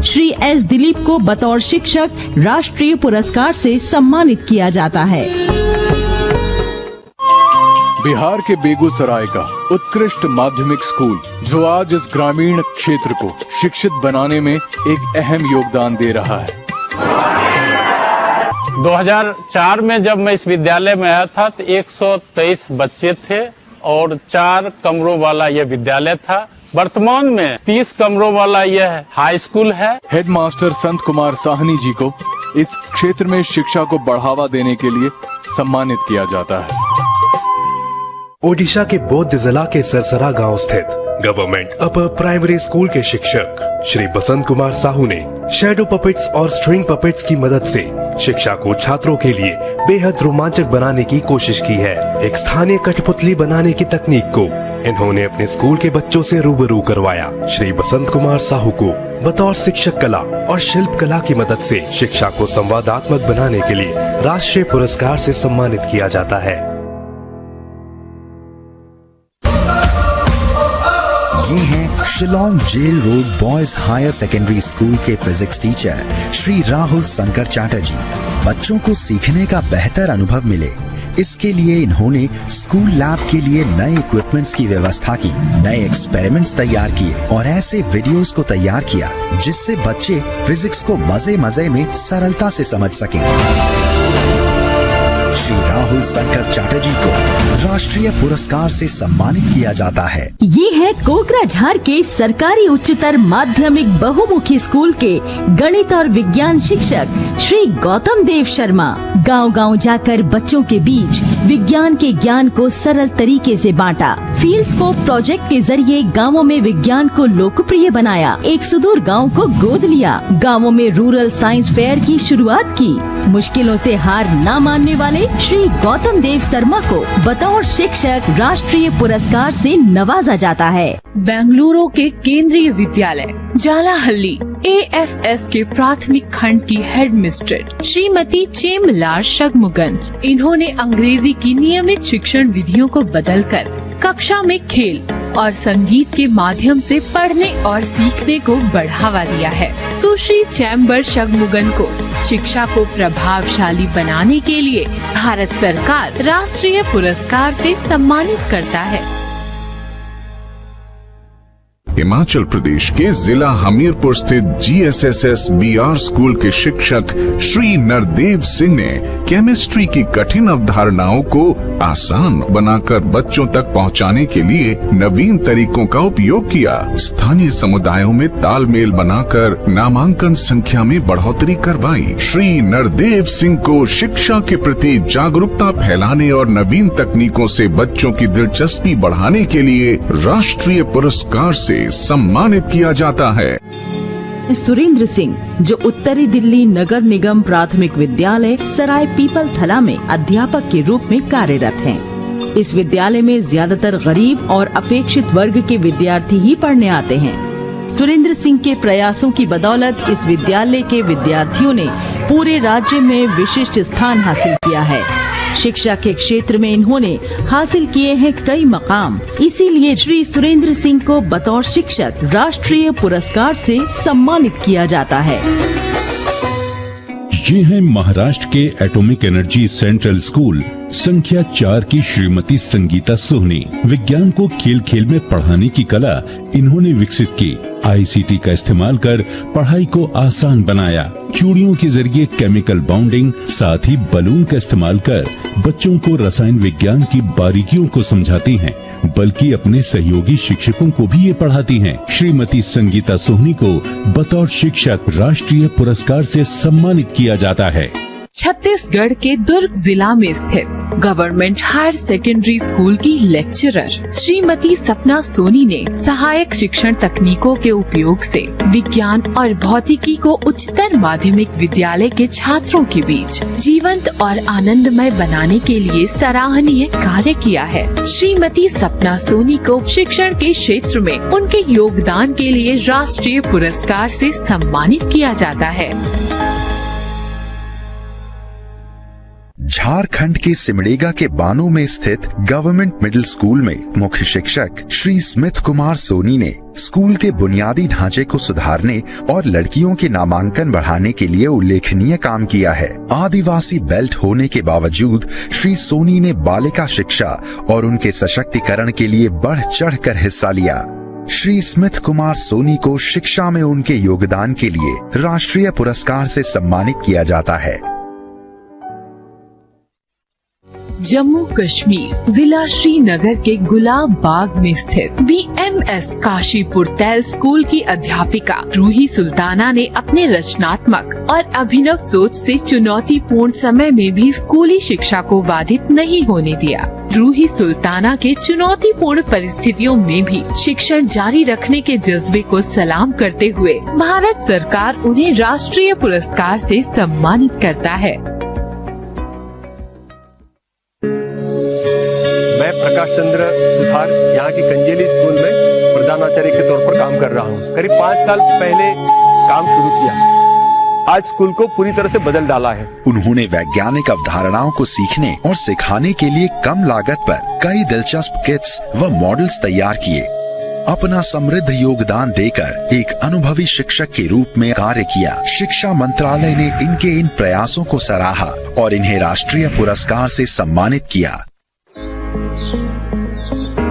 श्री एस दिलीप को बतौर शिक्षक राष्ट्रीय पुरस्कार से सम्मानित किया जाता है। बिहार के बेगूसराय का उत्कृष्ट माध्यमिक स्कूल जो आज इस ग्रामीण क्षेत्र को शिक्षित बनाने में एक अहम योगदान दे रहा है। 2004 में जब मैं इस विद्यालय में आया था तो 123 बच्चे थे और 4 कमरों वाला यह विद्यालय था। वर्तमान में 30 कमरों वाला यह हाई स्कूल है। हेडमास्टर संत कुमार साहनी जी को इस क्षेत्र में शिक्षा को बढ़ावा देने के लिए सम्मानित किया जाता है। ओडिशा के बौद्ध जिला के सरसरा गांव स्थित गवर्नमेंट अपर प्राइमरी स्कूल के शिक्षक श्री बसंत कुमार साहू ने शैडो पपेट्स और स्ट्रिंग पपेट्स की मदद से शिक्षा को छात्रों के लिए बेहद रोमांचक बनाने की कोशिश की है। एक स्थानीय कठपुतली बनाने की तकनीक को इन्होंने अपने स्कूल के बच्चों से रूबरू करवाया। श्री बसंत कुमार साहू को बतौर शिक्षक कला और शिल्प कला की मदद से शिक्षा को संवादात्मक बनाने के लिए राष्ट्रीय पुरस्कार से सम्मानित किया जाता है। ये हैं Shillong jail road boys higher secondary school के फिजिक्स टीचर श्री राहुल शंकर चैटर्जी। बच्चों को सीखने का बेहतर अनुभव मिले इसके लिए इन्होंने स्कूल लैब के लिए नए इक्विपमेंट्स की व्यवस्था की, नए एक्सपेरिमेंट्स तैयार किए और ऐसे वीडियोस को तैयार किया जिससे बच्चे फिजिक्स को मजे मजे में सरलता से समझ सकें। श्री राहुल शंकर चैटर्जी को राष्ट्रीय पुरस्कार से सम्मानित किया जाता है। ये है कोकराझार के सरकारी उच्चतर माध्यमिक बहुमुखी स्कूल के गणित और विज्ञान शिक्षक श्री गौतम देव शर्मा। गांव-गांव जाकर बच्चों के बीच विज्ञान के ज्ञान को सरल तरीके से बांटा। फील्ड स्कोप प्रोजेक्ट के जरिए गांवों में विज्ञान को लोकप्रिय बनाया। एक सुदूर गांव को गोद लिया। गांवों में रूरल साइंस फेयर की शुरुआत की। मुश्किलों से हार न मानने वाले श्री गौतम देव शर्मा को बतौर शिक्षक राष्ट्रीय पुरस्कार से नवाजा जाता है। बेंगलुरु के केंद्रीय विद्यालय जालाहल्ली AFS के प्राथमिक खंड की हेडमिस्ट्रेस श्रीमती चेमलार शगमुगन, इन्होंने अंग्रेजी की नियमित शिक्षण विधियों को बदलकर कक्षा में खेल और संगीत के माध्यम से पढ़ने और सीखने को बढ़ावा दिया है। सुश्री चैम्बर शगमुगन को शिक्षा को प्रभावशाली बनाने के लिए भारत सरकार राष्ट्रीय पुरस्कार से सम्मानित करता है। हिमाचल प्रदेश के जिला हमीरपुर स्थित GSSS BR स्कूल के शिक्षक श्री नरदेव सिंह ने केमिस्ट्री की कठिन अवधारणाओं को आसान बनाकर बच्चों तक पहुंचाने के लिए नवीन तरीकों का उपयोग किया। स्थानीय समुदायों में तालमेल बनाकर नामांकन संख्या में बढ़ोतरी करवाई। श्री नरदेव सिंह को शिक्षा के प्रति जागरूकता फैलाने और नवीन तकनीकों से बच्चों की दिलचस्पी बढ़ाने के लिए राष्ट्रीय पुरस्कार से सम्मानित किया जाता है। सुरेंद्र सिंह जो उत्तरी दिल्ली नगर निगम प्राथमिक विद्यालय सराय पीपल थला में अध्यापक के रूप में कार्यरत हैं। इस विद्यालय में ज्यादातर गरीब और अपेक्षित वर्ग के विद्यार्थी ही पढ़ने आते हैं। सुरेंद्र सिंह के प्रयासों की बदौलत इस विद्यालय के विद्यार्थियों ने पूरे राज्य में विशिष्ट स्थान हासिल किया है। शिक्षा के क्षेत्र में इन्होंने हासिल किए हैं कई मकाम। इसीलिए श्री सुरेंद्र सिंह को बतौर शिक्षक राष्ट्रीय पुरस्कार से सम्मानित किया जाता है। ये है महाराष्ट्र के एटॉमिक एनर्जी सेंट्रल स्कूल संख्या 4 की श्रीमती संगीता सोहनी। विज्ञान को खेल खेल में पढ़ाने की कला इन्होंने विकसित की। ICT का इस्तेमाल कर पढ़ाई को आसान बनाया। चूड़ियों के जरिए केमिकल बाउंडिंग, साथ ही बलून का इस्तेमाल कर बच्चों को रसायन विज्ञान की बारीकियों को समझाती हैं, बल्कि अपने सहयोगी शिक्षकों को भी ये पढ़ाती हैं। श्रीमती संगीता सोहनी को बतौर शिक्षक राष्ट्रीय पुरस्कार से सम्मानित किया जाता है। छत्तीसगढ़ के दुर्ग जिला में स्थित गवर्नमेंट हायर सेकेंडरी स्कूल की लेक्चरर श्रीमती सपना सोनी ने सहायक शिक्षण तकनीकों के उपयोग से विज्ञान और भौतिकी को उच्चतर माध्यमिक विद्यालय के छात्रों के बीच जीवंत और आनंदमय बनाने के लिए सराहनीय कार्य किया है। श्रीमती सपना सोनी को शिक्षण के क्षेत्र में उनके योगदान के लिए राष्ट्रीय पुरस्कार से सम्मानित किया जाता है। झारखंड के सिमडेगा के बानो में स्थित गवर्नमेंट मिडिल स्कूल में मुख्य शिक्षक श्री स्मिथ कुमार सोनी ने स्कूल के बुनियादी ढांचे को सुधारने और लड़कियों के नामांकन बढ़ाने के लिए उल्लेखनीय काम किया है। आदिवासी बेल्ट होने के बावजूद श्री सोनी ने बालिका शिक्षा और उनके सशक्तिकरण के लिए बढ़ चढ़कर हिस्सा लिया। श्री स्मिथ कुमार सोनी को शिक्षा में उनके योगदान के लिए राष्ट्रीय पुरस्कार से सम्मानित किया जाता है। जम्मू कश्मीर जिला श्रीनगर के गुलाब बाग में स्थित BMS काशीपुर तैल स्कूल की अध्यापिका रूही सुल्ताना ने अपने रचनात्मक और अभिनव सोच से चुनौतीपूर्ण समय में भी स्कूली शिक्षा को बाधित नहीं होने दिया। रूही सुल्ताना के चुनौतीपूर्ण परिस्थितियों में भी शिक्षण जारी रखने के जज्बे को सलाम करते हुए भारत सरकार उन्हें राष्ट्रीय पुरस्कार से सम्मानित करता है। प्रकाश चंद्र सुथार यहाँ की कंजेली स्कूल में प्रधानाचार्य के तौर पर काम कर रहा हूँ। करीब 5 साल पहले काम शुरू किया, आज स्कूल को पूरी तरह से बदल डाला है। उन्होंने वैज्ञानिक अवधारणाओं को सीखने और सिखाने के लिए कम लागत पर कई दिलचस्प किट्स व मॉडल्स तैयार किए। अपना समृद्ध योगदान देकर एक अनुभवी शिक्षक के रूप में कार्य किया। शिक्षा मंत्रालय ने इनके इन प्रयासों को सराहा और इन्हें राष्ट्रीय पुरस्कार से सम्मानित किया।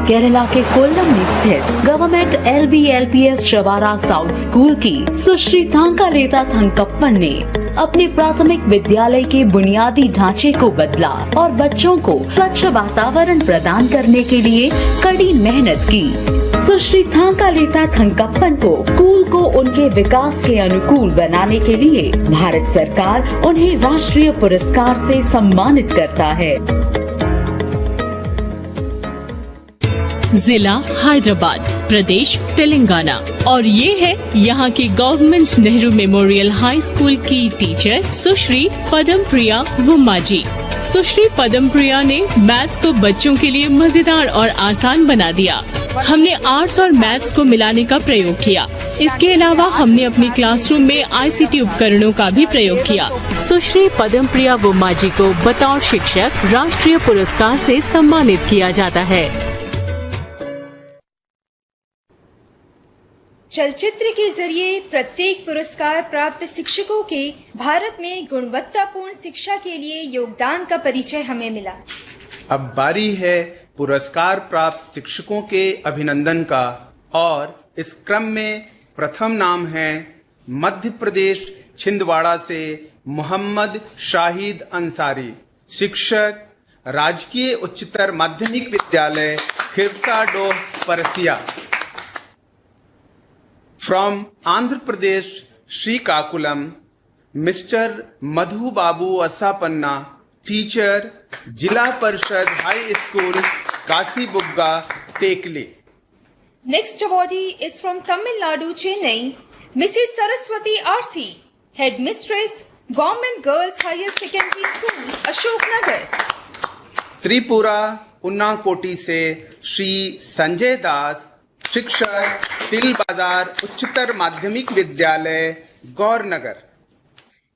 केरला के कोल्लम में स्थित government LBLPS Chawara south school की सुश्री थांकालेता थंकप्पन ने अपने प्राथमिक विद्यालय के बुनियादी ढांचे को बदला और बच्चों को स्वच्छ वातावरण प्रदान करने के लिए कड़ी मेहनत की। सुश्री थांकालेता थंकप्पन को स्कूल को उनके विकास के अनुकूल बनाने के लिए भारत सरकार उन्हें राष्ट्रीय पुरस्कार से सम्मानित करता है। जिला हैदराबाद, प्रदेश तेलंगाना, और ये है यहाँ की government Nehru memorial high school की टीचर सुश्री पदम प्रिया वुम्मा जी। सुश्री पदम प्रिया ने मैथ्स को बच्चों के लिए मजेदार और आसान बना दिया। हमने आर्ट्स और मैथ्स को मिलाने का प्रयोग किया। इसके अलावा हमने अपने क्लासरूम में ICT उपकरणों का भी प्रयोग किया। सुश्री पदम प्रिया वुम्मा जी को बतौर शिक्षक राष्ट्रीय पुरस्कार से सम्मानित किया जाता है। चलचित्र के जरिए प्रत्येक पुरस्कार प्राप्त शिक्षकों के भारत में गुणवत्तापूर्ण शिक्षा के लिए योगदान का परिचय हमें मिला। अब बारी है पुरस्कार प्राप्त शिक्षकों के अभिनंदन का, और इस क्रम में प्रथम नाम है मध्य प्रदेश छिंदवाड़ा से मोहम्मद शाहिद अंसारी, शिक्षक राजकीय उच्चतर माध्यमिक विद्यालय खिरसाडोह Persia. From Andhra Pradesh, Srikakulam, Mr. Madhu Babu Asapanna, teacher, Jila Parishad High School, Kasibugga, Tekli. Next awardee is from Tamil Nadu, Chennai, Mrs. Saraswati RC, Headmistress, Government Girls Higher Secondary School, Ashok Nagar. Tripura Unakoti से श्री संजय दास, शिक्षक तिल बाजार उच्चतर माध्यमिक विद्यालय गौरनगर।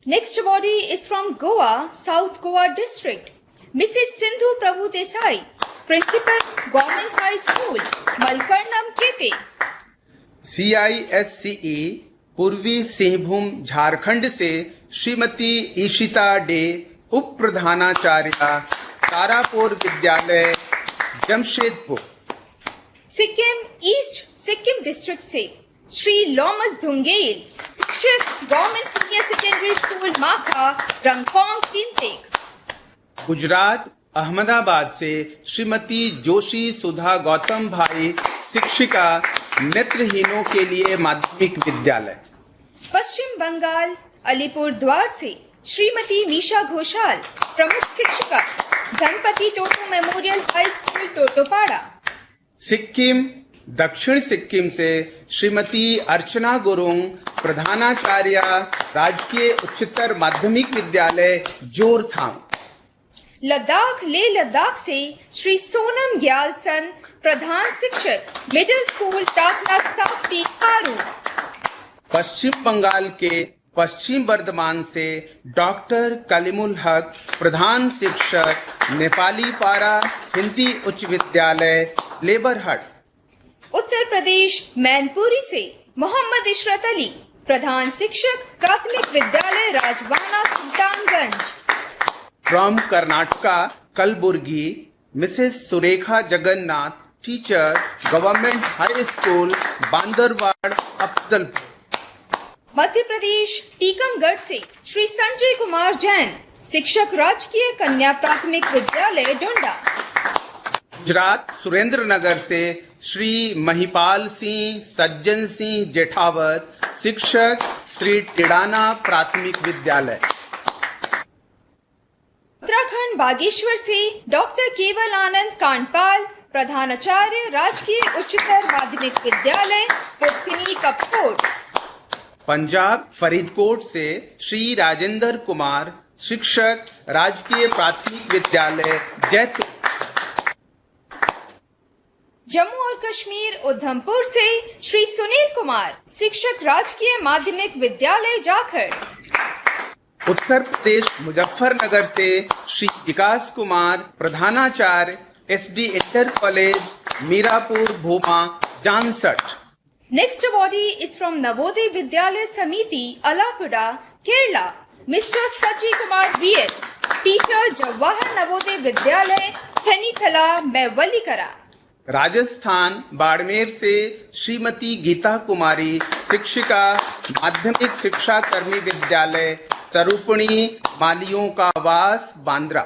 Next awardee is from Goa, South Goa District, Mrs. Sindhu Prabhu Desai, Principal, Government High School, Malkarnam, KP. CISCE पूर्वी सिंहभूम झारखंड से श्रीमती ईशिता day, उप प्रधानाचार्य तारापुर विद्यालय जमशेदपुर। सिक्किम ईस्ट सिक्किम डिस्ट्रिक्ट से श्री लॉमस धुंगेल, शिक्षक गवर्नमेंट सीनियर सेकेंडरी स्कूल माखा, रंगपोंग, तिनतेक। गुजरात अहमदाबाद से श्रीमती जोशी सुधा गौतम भाई, शिक्षिका नेत्रहीनों के लिए माध्यमिक विद्यालय। पश्चिम बंगाल अलीपुर द्वार से श्रीमती मीशा घोषाल, प्रमुख शिक्षिका Ganapati Toto memorial high school Totopara. Sikkim दक्षिण सिक्किम से श्रीमती अर्चना गुरुंग, प्रधानाचार्य राजकीय उच्चतर माध्यमिक विद्यालय जोरथांग। लद्दाख ले लद्दाख से श्री सोनम ग्यालसन, प्रधान शिक्षक मिडिल स्कूल टाकनाक साफ्ती कारू। पश्चिम बंगाल के पश्चिम बर्धमान से डॉक्टर कलीमुल हक, प्रधान शिक्षक नेपाली पारा हिंदी उच्च विद्यालय लेबरहट। उत्तर प्रदेश मैनपुरी से मोहम्मद इशरत अली, प्रधान शिक्षक प्राथमिक विद्यालय Rajwana Sultanganj. From Karnataka Kalaburagi, Mrs Surekha Jagannath, teacher government high school Bandarwad Afzalpur. Madhya Pradesh Tikamgarh से श्री संजय कुमार जैन, शिक्षक राजकीय कन्या प्राथमिक विद्यालय डोंडा। गुजरात सुरेंद्र नगर से श्री महिपाल सिंह सज्जन सिंह जेठावत, शिक्षक श्री टिडाना प्राथमिक विद्यालय। उत्तराखंड बागेश्वर से डॉक्टर केवल आनंद कांडपाल, प्रधानाचार्य राजकीय उच्चतर माध्यमिक विद्यालय पुपकनी कपकोट। पंजाब फरीदकोट से श्री राजेंद्र कुमार, शिक्षक राजकीय प्राथमिक विद्यालय जैतून। जम्मू और कश्मीर उधमपुर से श्री सुनील कुमार, शिक्षक राजकीय माध्यमिक विद्यालय जाखड़। उत्तर प्रदेश मुजफ्फरनगर से श्री विकास कुमार, प्रधानाचार्य SD इंटर कॉलेज मीरापुर भूमा 66। Next awardee is from Navodaya Vidyalaya Samiti, Alappuzha, Kerala, Mr. Sachi Kumar VS, teacher Jawahar Navodaya Vidyalaya, Thanithala, Mevvalikara। Rajasthan Barmer से श्रीमती गीता कुमारी, शिक्षिका, माध्यमिक शिक्षा कर्मी विद्यालय तरुपणी, मालियों का वास, बांद्रा।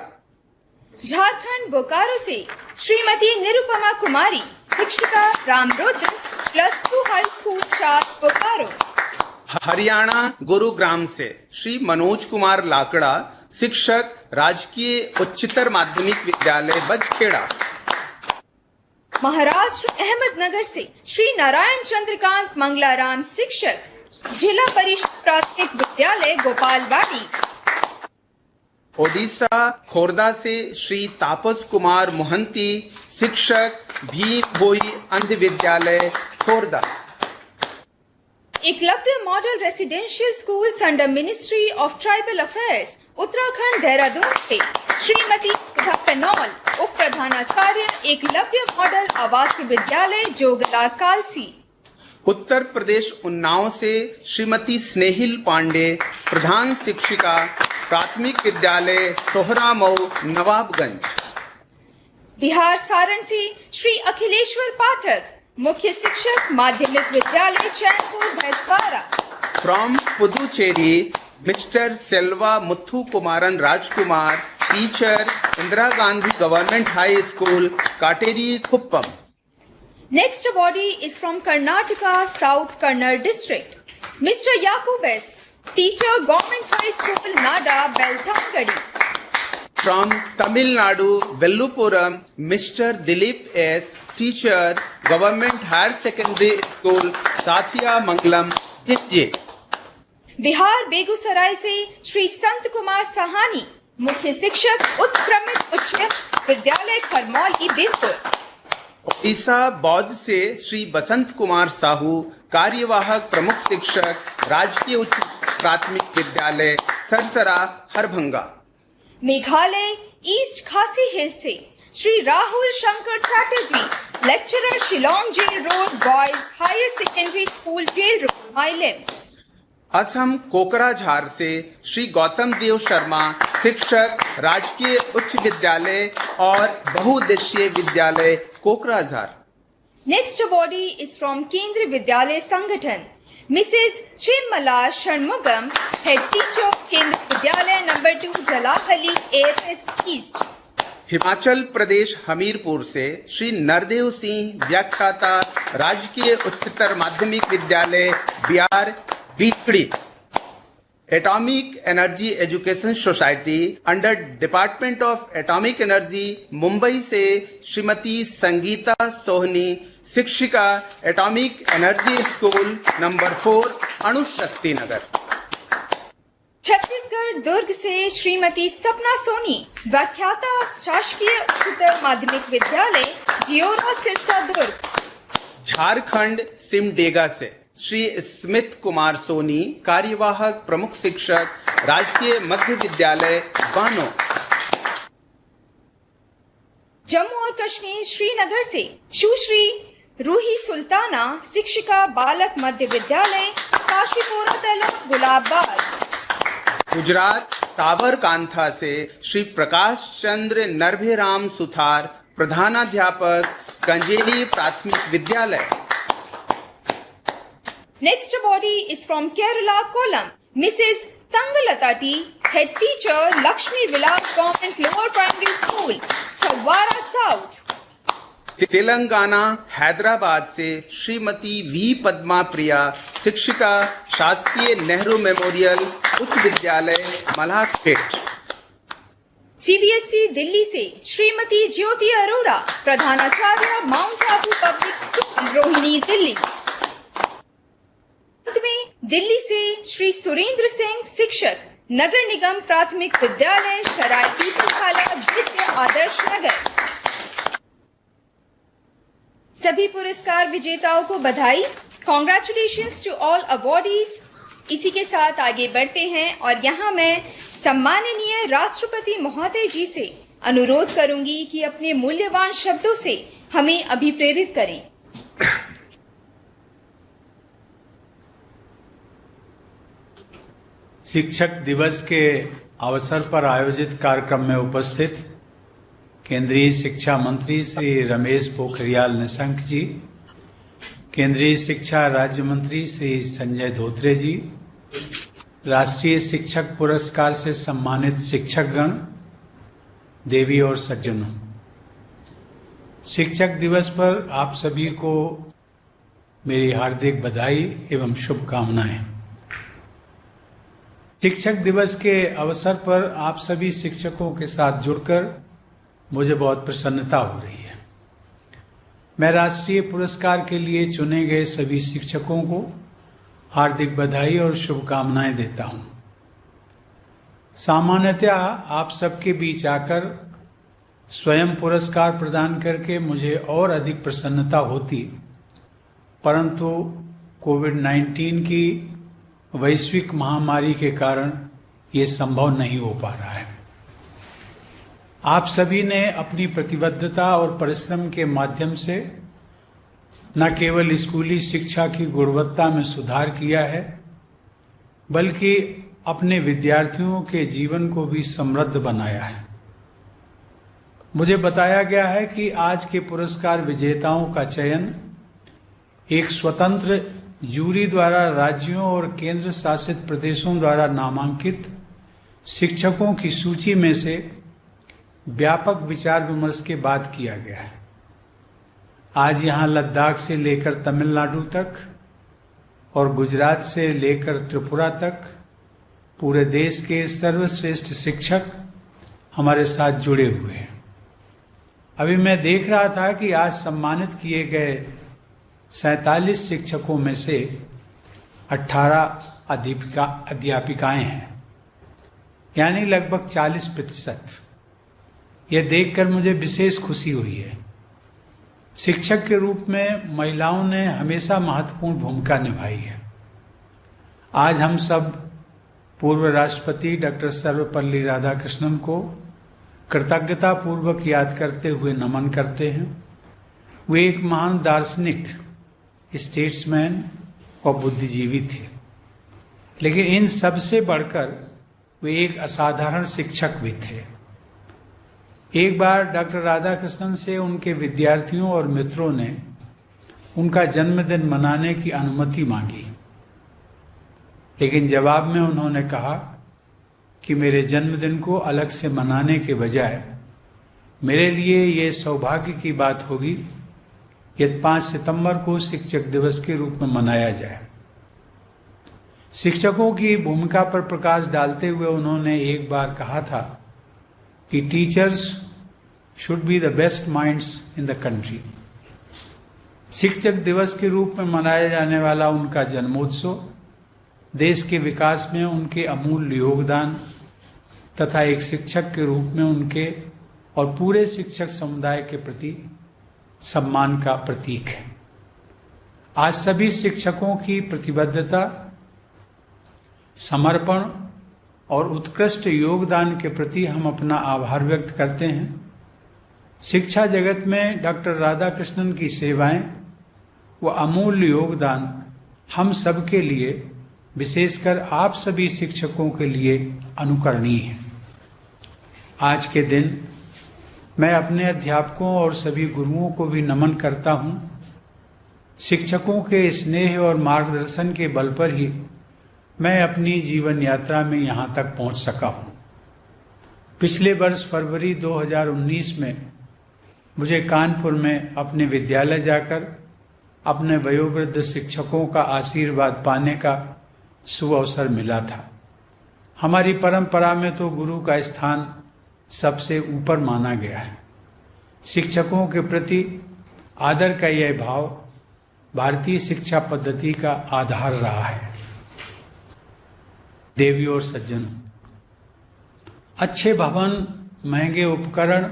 झारखंड बोकारो से श्रीमती निरुपमा कुमारी, शिक्षिका, रामरुद्र +2 हाई स्कूल 4, बोकारो। हरियाणा गुरुग्राम से श्री मनोज कुमार लाकड़ा, शिक्षक, राजकीय उच्चतर माध्यमिक विद्यालय बजखेड़ा। महाराष्ट्र अहमदनगर से श्री नारायण चंद्रकांत मंगलाराम, शिक्षक, जिला परिषद प्राथमिक विद्यालय गोपालवाड़ी। ओडिशा खोर्धा से श्री तापस कुमार मोहंती, शिक्षक, भीम भोई अंध विद्यालय, Khordha. Eklavya model residential school under ministry of tribal affairs, Uttarakhand, Dehradun से श्रीमती सुधा पेनौल, उप प्रधानाचार्य, एकलव्य मॉडल आवासीय विद्यालय, जोगला, कालसी। उत्तर प्रदेश उन्नाव से श्रीमती स्नेहिल पांडे, प्रधान शिक्षिका, प्राथमिक विद्यालय सोहरा मऊ, नवाबगंज। बिहार सारण से श्री अखिलेश्वर पाठक, मुख्य शिक्षक, माध्यमिक विद्यालय Chainpur, Bhainswara. From Puducherry mister Selva Muthu Kumaran Rajkumar, teacher, Indira Gandhi government high school, Kateri, Kuppam. Next awardee is from Karnataka, South Kannada district, Mr. Yakub S, teacher, Government High School, Nada, Belthangadi. From Tamil Nadu, Vellupuram, Mr. Dilip S, teacher, Government Higher Secondary School, Sathia Mangalam, Hinje। Bihar Begusarai से श्री संत कुमार सहानी, मुख्य शिक्षक, उत्क्रमित उच्च विद्यालय खरमौली, बिरपुर। ओडिशा बौद्ध से श्री बसंत कुमार साहू, कार्यवाहक प्रमुख शिक्षक, राजकीय उच्च प्राथमिक विद्यालय सरसरा, हरभंगा। मेघालय ईस्ट खासी हिल से Shri Rahul Shankar Chatterjee, lecturer, Shillong jail road boys higher secondary school, jail road, Mylliem. Assam Kokrajhar से श्री गौतम देव शर्मा, शिक्षक, राजकीय उच्च विद्यालय और बहुउद्देशीय विद्यालय, Kokrajhar. Next awardee is from Kendriya Vidyalaya Sangathan, Mrs Chimla Shanmugam, head teacher, Kendriya Vidyalaya number 2, Jalahalli, AFS east. Himachal Pradesh Hamirpur से श्री नरदेव सिंह, व्याख्याता, राजकीय उच्चतर माध्यमिक विद्यालय, Bihar, Bikri. Atomic energy education society under department of atomic energy, Mumbai से श्रीमती संगीता सोहनी, शिक्षिका, atomic energy school number 4, Anushakti Nagar. Chhattisgarh Durg से श्रीमती सपना सोनी, व्याख्याता, शासकीय उच्चतर माध्यमिक विद्यालय, जियोरा, सिरसा, दुर्ग। झारखंड सिमडेगा से श्री स्मित कुमार सोनी, कार्यवाहक प्रमुख शिक्षक, राजकीय मध्य विद्यालय, बानो। जम्मू और कश्मीर श्रीनगर से सुश्री रूही सुल्ताना, शिक्षिका, बालक मध्य विद्यालय, काशीपुरा तला, गुलाबबाग। गुजरात साबरकांठा से श्री प्रकाश चंद्र नरभेराम सुथार, प्रधानाध्यापक, कंजेली प्राथमिक विद्यालय। Next awardee is from Kerala, Kollam, Mrs. Tangalata T, head teacher, Lakshmi Vilas Government Lower Primary School, Chawara South. Telangana Hyderabad से श्रीमती वी पद्मा प्रिया, शिक्षिका, शासकीय नेहरू मेमोरियल उच्च विद्यालय, मलाखपेट। CBSE दिल्ली से श्रीमती ज्योति अरोड़ा, प्रधानाचार्य, mount Abu public school, Rohini, Delhi. में दिल्ली से श्री सुरेंद्र सिंह, शिक्षक, नगर निगम प्राथमिक विद्यालय, सरायपीपल खाला, द्वितीय आदर्श नगर। सभी पुरस्कार विजेताओं को बधाई। Congratulations to all awardees. इसी के साथ आगे बढ़ते हैं और यहाँ मैं सम्माननीय राष्ट्रपति महोदय जी से अनुरोध करूंगी कि अपने मूल्यवान शब्दों से हमें अभिप्रेरित करें। शिक्षक दिवस के अवसर पर आयोजित कार्यक्रम में उपस्थित केंद्रीय शिक्षा मंत्री श्री रमेश पोखरियाल निशंक जी, केंद्रीय शिक्षा राज्य मंत्री श्री संजय धोत्रे जी, राष्ट्रीय शिक्षक पुरस्कार से सम्मानित शिक्षकगण, देवी और सज्जनों, शिक्षक दिवस पर आप सभी को मेरी हार्दिक बधाई एवं शुभकामनाएं। शिक्षक दिवस के अवसर पर आप सभी शिक्षकों के साथ जुड़कर मुझे बहुत प्रसन्नता हो रही है। मैं राष्ट्रीय पुरस्कार के लिए चुने गए सभी शिक्षकों को हार्दिक बधाई और शुभकामनाएं देता हूं। सामान्यतः आप सबके बीच आकर स्वयं पुरस्कार प्रदान करके मुझे और अधिक प्रसन्नता होती, परंतु कोविड-19 की वैश्विक महामारी के कारण ये संभव नहीं हो पा रहा है। आप सभी ने अपनी प्रतिबद्धता और परिश्रम के माध्यम से न केवल स्कूली शिक्षा की गुणवत्ता में सुधार किया है, बल्कि अपने विद्यार्थियों के जीवन को भी समृद्ध बनाया है। मुझे बताया गया है कि आज के पुरस्कार विजेताओं का चयन एक स्वतंत्र जूरी द्वारा राज्यों और केंद्र शासित प्रदेशों द्वारा नामांकित शिक्षकों की सूची में से व्यापक विचार विमर्श के बाद किया गया है। आज यहाँ लद्दाख से लेकर तमिलनाडु तक और गुजरात से लेकर त्रिपुरा तक पूरे देश के सर्वश्रेष्ठ शिक्षक हमारे साथ जुड़े हुए हैं। अभी मैं देख रहा था कि आज सम्मानित किए गए 47 शिक्षकों में से 18 अध्यापिकाएं हैं, यानी लगभग 40%। यह देखकर मुझे विशेष खुशी हुई है। शिक्षक के रूप में महिलाओं ने हमेशा महत्वपूर्ण भूमिका निभाई है। आज हम सब पूर्व राष्ट्रपति डॉक्टर सर्वपल्ली राधाकृष्णन को कृतज्ञता पूर्वक याद करते हुए नमन करते हैं। वे एक महान दार्शनिक, स्टेट्समैन और बुद्धिजीवी थे, लेकिन इन सबसे बढ़कर वे एक असाधारण शिक्षक भी थे। एक बार डॉक्टर राधाकृष्णन से उनके विद्यार्थियों और मित्रों ने उनका जन्मदिन मनाने की अनुमति मांगी, लेकिन जवाब में उन्होंने कहा कि मेरे जन्मदिन को अलग से मनाने के बजाय मेरे लिए ये सौभाग्य की बात होगी यदि 5 सितंबर को शिक्षक दिवस के रूप में मनाया जाए। शिक्षकों की भूमिका पर प्रकाश डालते हुए उन्होंने एक बार कहा था कि teachers should be the best minds in the country. शिक्षक दिवस के रूप में मनाया जाने वाला उनका जन्मोत्सव देश के विकास में उनके अमूल्य योगदान तथा एक शिक्षक के रूप में उनके और पूरे शिक्षक समुदाय के प्रति सम्मान का प्रतीक है। आज सभी शिक्षकों की प्रतिबद्धता, समर्पण और उत्कृष्ट योगदान के प्रति हम अपना आभार व्यक्त करते हैं। शिक्षा जगत में डॉक्टर राधाकृष्णन की सेवाएं व अमूल्य योगदान हम सबके लिए, विशेषकर आप सभी शिक्षकों के लिए अनुकरणीय है। आज के दिन मैं अपने अध्यापकों और सभी गुरुओं को भी नमन करता हूं। शिक्षकों के स्नेह और मार्गदर्शन के बल पर ही मैं अपनी जीवन यात्रा में यहाँ तक पहुँच सका हूँ। पिछले वर्ष फरवरी 2019 में मुझे कानपुर में अपने विद्यालय जाकर अपने वयोवृद्ध शिक्षकों का आशीर्वाद पाने का शुभ अवसर मिला था। हमारी परंपरा में तो गुरु का स्थान सबसे ऊपर माना गया है। शिक्षकों के प्रति आदर का यह भाव भारतीय शिक्षा पद्धति का आधार रहा है। देवी और सज्जनों, अच्छे भवन, महंगे उपकरण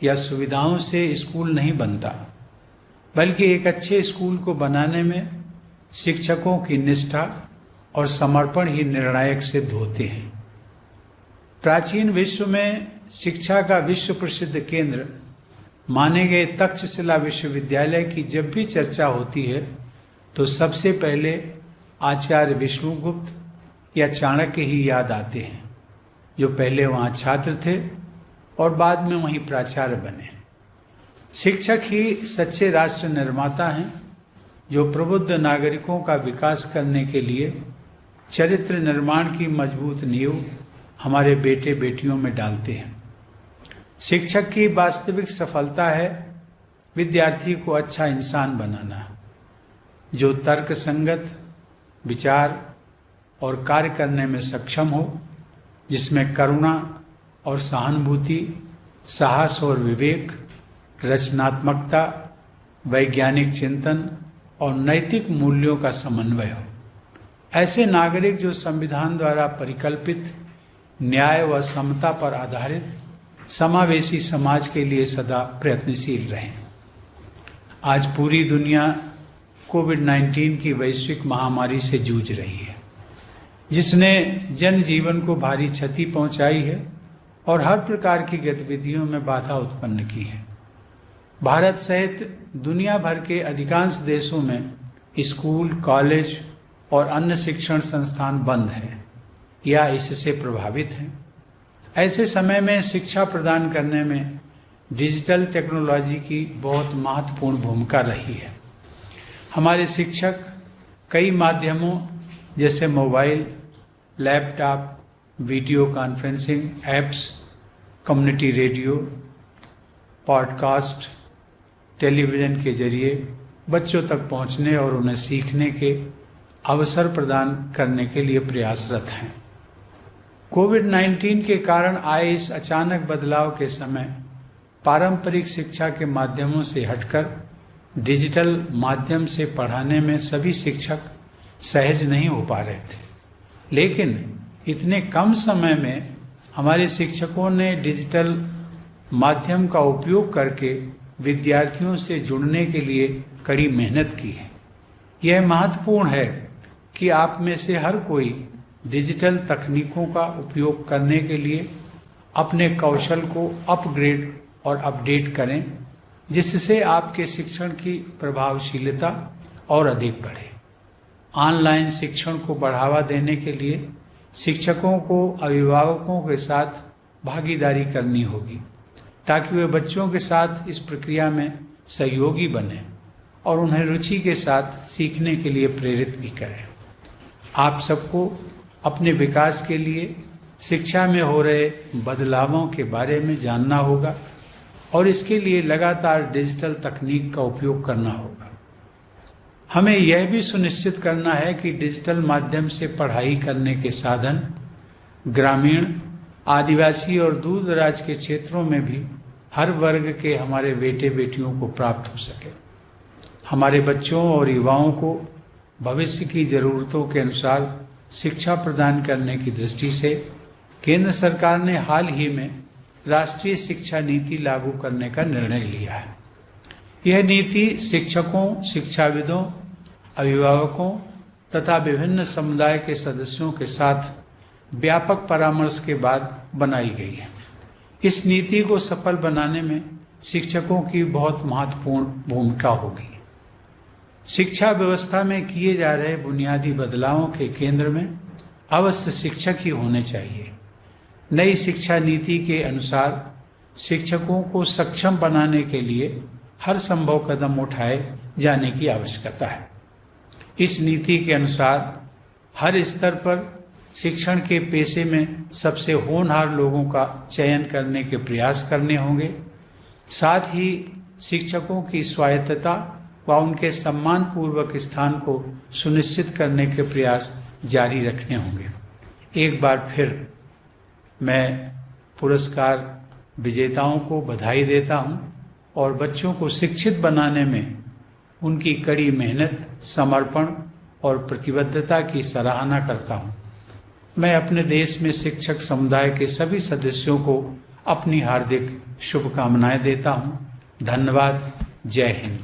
या सुविधाओं से स्कूल नहीं बनता, बल्कि एक अच्छे स्कूल को बनाने में शिक्षकों की निष्ठा और समर्पण ही निर्णायक सिद्ध होते हैं। प्राचीन विश्व में शिक्षा का विश्व प्रसिद्ध केंद्र माने गए तक्षशिला विश्वविद्यालय की जब भी चर्चा होती है तो सबसे पहले आचार्य विष्णुगुप्त या चाणक्य ही याद आते हैं, जो पहले वहाँ छात्र थे और बाद में वहीं प्राचार्य बने। शिक्षक ही सच्चे राष्ट्र निर्माता हैं, जो प्रबुद्ध नागरिकों का विकास करने के लिए चरित्र निर्माण की मजबूत नींव हमारे बेटे बेटियों में डालते हैं। शिक्षक की वास्तविक सफलता है विद्यार्थी को अच्छा इंसान बनाना, जो तर्क संगत विचार और कार्य करने में सक्षम हो, जिसमें करुणा और सहानुभूति, साहस और विवेक, रचनात्मकता, वैज्ञानिक चिंतन और नैतिक मूल्यों का समन्वय हो। ऐसे नागरिक जो संविधान द्वारा परिकल्पित न्याय व समता पर आधारित समावेशी समाज के लिए सदा प्रयत्नशील रहें। आज पूरी दुनिया कोविड-19 की वैश्विक महामारी से जूझ रही है, जिसने जनजीवन को भारी क्षति पहुंचाई है और हर प्रकार की गतिविधियों में बाधा उत्पन्न की है। भारत सहित दुनिया भर के अधिकांश देशों में स्कूल, कॉलेज और अन्य शिक्षण संस्थान बंद हैं या इससे प्रभावित हैं। ऐसे समय में शिक्षा प्रदान करने में डिजिटल टेक्नोलॉजी की बहुत महत्वपूर्ण भूमिका रही है। हमारे शिक्षक कई माध्यमों जैसे mobile, laptop, video conferencing apps, community radio, podcast, television के जरिए बच्चों तक पहुंचने और उन्हें सीखने के अवसर प्रदान करने के लिए प्रयासरत हैं। कोविड-19 के कारण आए इस अचानक बदलाव के समय पारंपरिक शिक्षा के माध्यमों से हटकर डिजिटल माध्यम से पढ़ाने में सभी शिक्षक सहज नहीं हो पा रहे थे, लेकिन इतने कम समय में हमारे शिक्षकों ने डिजिटल माध्यम का उपयोग करके विद्यार्थियों से जुड़ने के लिए कड़ी मेहनत की है। यह महत्वपूर्ण है कि आप में से हर कोई डिजिटल तकनीकों का उपयोग करने के लिए अपने कौशल को अपग्रेड और अपडेट करें, जिससे आपके शिक्षण की प्रभावशीलता और अधिक बढ़े। ऑनलाइन शिक्षण को बढ़ावा देने के लिए शिक्षकों को अभिभावकों के साथ भागीदारी करनी होगी, ताकि वे बच्चों के साथ इस प्रक्रिया में सहयोगी बने और उन्हें रुचि के साथ सीखने के लिए प्रेरित भी करें। आप सबको अपने विकास के लिए शिक्षा में हो रहे बदलावों के बारे में जानना होगा और इसके लिए लगातार डिजिटल तकनीक का उपयोग करना होगा। हमें यह भी सुनिश्चित करना है कि डिजिटल माध्यम से पढ़ाई करने के साधन ग्रामीण, आदिवासी और दूर दराज के क्षेत्रों में भी हर वर्ग के हमारे बेटे बेटियों को प्राप्त हो सके। हमारे बच्चों और युवाओं को भविष्य की जरूरतों के अनुसार शिक्षा प्रदान करने की दृष्टि से केंद्र सरकार ने हाल ही में राष्ट्रीय शिक्षा नीति लागू करने का निर्णय लिया है। यह नीति शिक्षकों, शिक्षाविदों, अभिभावकों तथा विभिन्न समुदाय के सदस्यों के साथ व्यापक परामर्श के बाद बनाई गई है। इस नीति को सफल बनाने में शिक्षकों की बहुत महत्वपूर्ण भूमिका होगी। शिक्षा व्यवस्था में किए जा रहे बुनियादी बदलावों के केंद्र में अवश्य शिक्षक ही होने चाहिए। नई शिक्षा नीति के अनुसार शिक्षकों को सक्षम बनाने के लिए हर संभव कदम उठाए जाने की आवश्यकता है। इस नीति के अनुसार हर स्तर पर शिक्षण के पेशे में सबसे होनहार लोगों का चयन करने के प्रयास करने होंगे। साथ ही शिक्षकों की स्वायत्तता व उनके सम्मानपूर्वक स्थान को सुनिश्चित करने के प्रयास जारी रखने होंगे। एक बार फिर मैं पुरस्कार विजेताओं को बधाई देता हूं और बच्चों को शिक्षित बनाने में उनकी कड़ी मेहनत, समर्पण और प्रतिबद्धता की सराहना करता हूं। मैं अपने देश में शिक्षक समुदाय के सभी सदस्यों को अपनी हार्दिक शुभकामनाएं देता हूं। धन्यवाद। जय हिंद।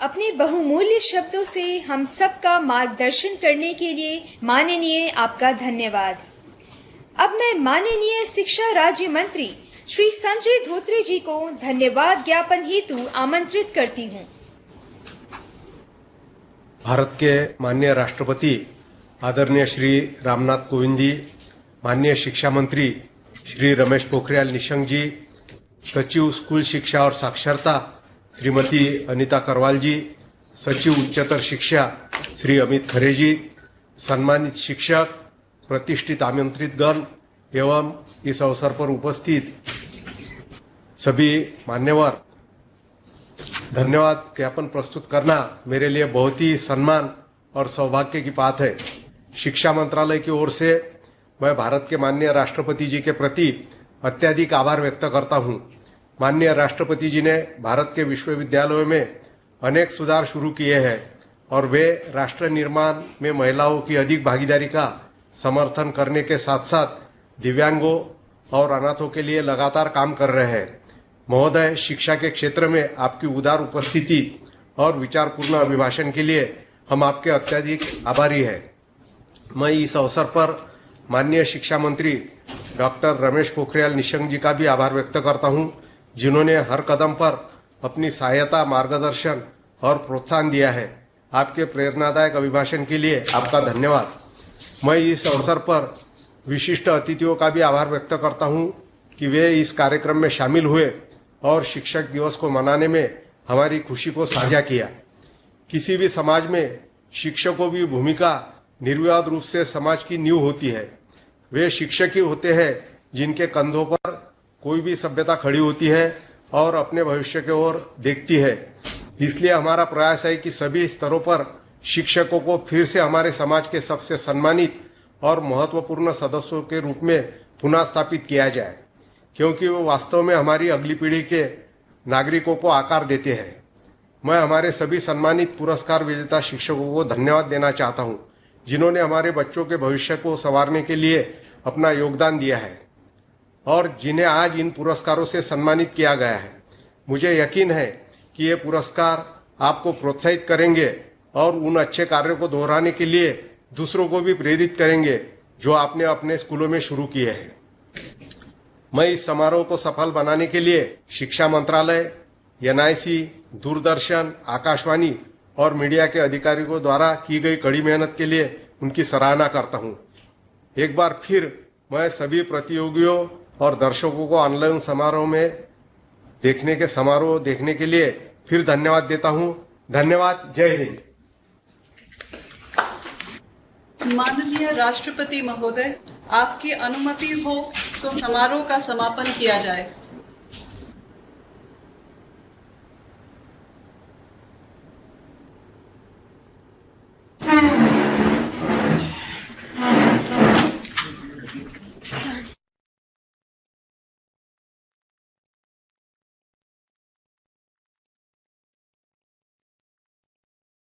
अपने बहुमूल्य शब्दों से हम सबका मार्गदर्शन करने के लिए माननीय आपका धन्यवाद। अब मैं माननीय शिक्षा राज्य मंत्री श्री संजय धोत्रे जी को धन्यवाद ज्ञापन हेतु आमंत्रित करती हूँ। भारत के माननीय राष्ट्रपति आदरणीय श्री रामनाथ कोविंद जी, माननीय शिक्षा मंत्री श्री रमेश पोखरियाल निशंक जी, सचिव स्कूल शिक्षा और साक्षरता श्रीमती अनीता करवाल जी, सचिव उच्चतर शिक्षा श्री अमित खरे जी, सम्मानित शिक्षक, प्रतिष्ठित आमंत्रित गण एवं इस अवसर पर उपस्थित सभी मान्यवर, धन्यवाद ज्ञापन प्रस्तुत करना मेरे लिए बहुत ही सम्मान और सौभाग्य की बात है। शिक्षा मंत्रालय की ओर से मैं भारत के माननीय राष्ट्रपति जी के प्रति अत्यधिक आभार व्यक्त करता हूं। माननीय राष्ट्रपति जी ने भारत के विश्वविद्यालयों में अनेक सुधार शुरू किए हैं और वे राष्ट्र निर्माण में महिलाओं की अधिक भागीदारी का समर्थन करने के साथ साथ दिव्यांगों और अनाथों के लिए लगातार काम कर रहे हैं। महोदय, शिक्षा के क्षेत्र में आपकी उदार उपस्थिति और विचारपूर्ण अभिभाषण के लिए हम आपके अत्यधिक आभारी हैं। मैं इस अवसर पर माननीय शिक्षा मंत्री डॉक्टर रमेश पोखरियाल निशंक जी का भी आभार व्यक्त करता हूं, जिन्होंने हर कदम पर अपनी सहायता, मार्गदर्शन और प्रोत्साहन दिया है। आपके प्रेरणादायक अभिभाषण के लिए आपका धन्यवाद। मैं इस अवसर पर विशिष्ट अतिथियों का भी आभार व्यक्त करता हूं कि वे इस कार्यक्रम में शामिल हुए और शिक्षक दिवस को मनाने में हमारी खुशी को साझा किया। किसी भी समाज में शिक्षकों की भूमिका निर्विवाद रूप से समाज की नींव होती है। वे शिक्षक ही होते हैं जिनके कंधों पर कोई भी सभ्यता खड़ी होती है और अपने भविष्य की ओर देखती है। इसलिए हमारा प्रयास है कि सभी स्तरों पर शिक्षकों को फिर से हमारे समाज के सबसे सम्मानित और महत्वपूर्ण सदस्यों के रूप में पुनः स्थापित किया जाए, क्योंकि वो वास्तव में हमारी अगली पीढ़ी के नागरिकों को आकार देते हैं। मैं हमारे सभी सम्मानित पुरस्कार विजेता शिक्षकों को धन्यवाद देना चाहता हूं, जिन्होंने हमारे बच्चों के भविष्य को संवारने के लिए अपना योगदान दिया है और जिन्हें आज इन पुरस्कारों से सम्मानित किया गया है। मुझे यकीन है कि ये पुरस्कार आपको प्रोत्साहित करेंगे और उन अच्छे कार्यों को दोहराने के लिए दूसरों को भी प्रेरित करेंगे जो आपने अपने स्कूलों में शुरू किए हैं। मैं इस समारोह को सफल बनाने के लिए शिक्षा मंत्रालय, एनआईसी, दूरदर्शन, आकाशवाणी और मीडिया के अधिकारियों द्वारा की गई कड़ी मेहनत के लिए उनकी सराहना करता हूं। एक बार फिर मैं सभी प्रतियोगियों और दर्शकों को ऑनलाइन समारोह देखने के लिए फिर धन्यवाद देता हूं। धन्यवाद। जय हिंद। माननीय राष्ट्रपति महोदय, आपकी अनुमति हो तो समारोह का समापन किया जाए।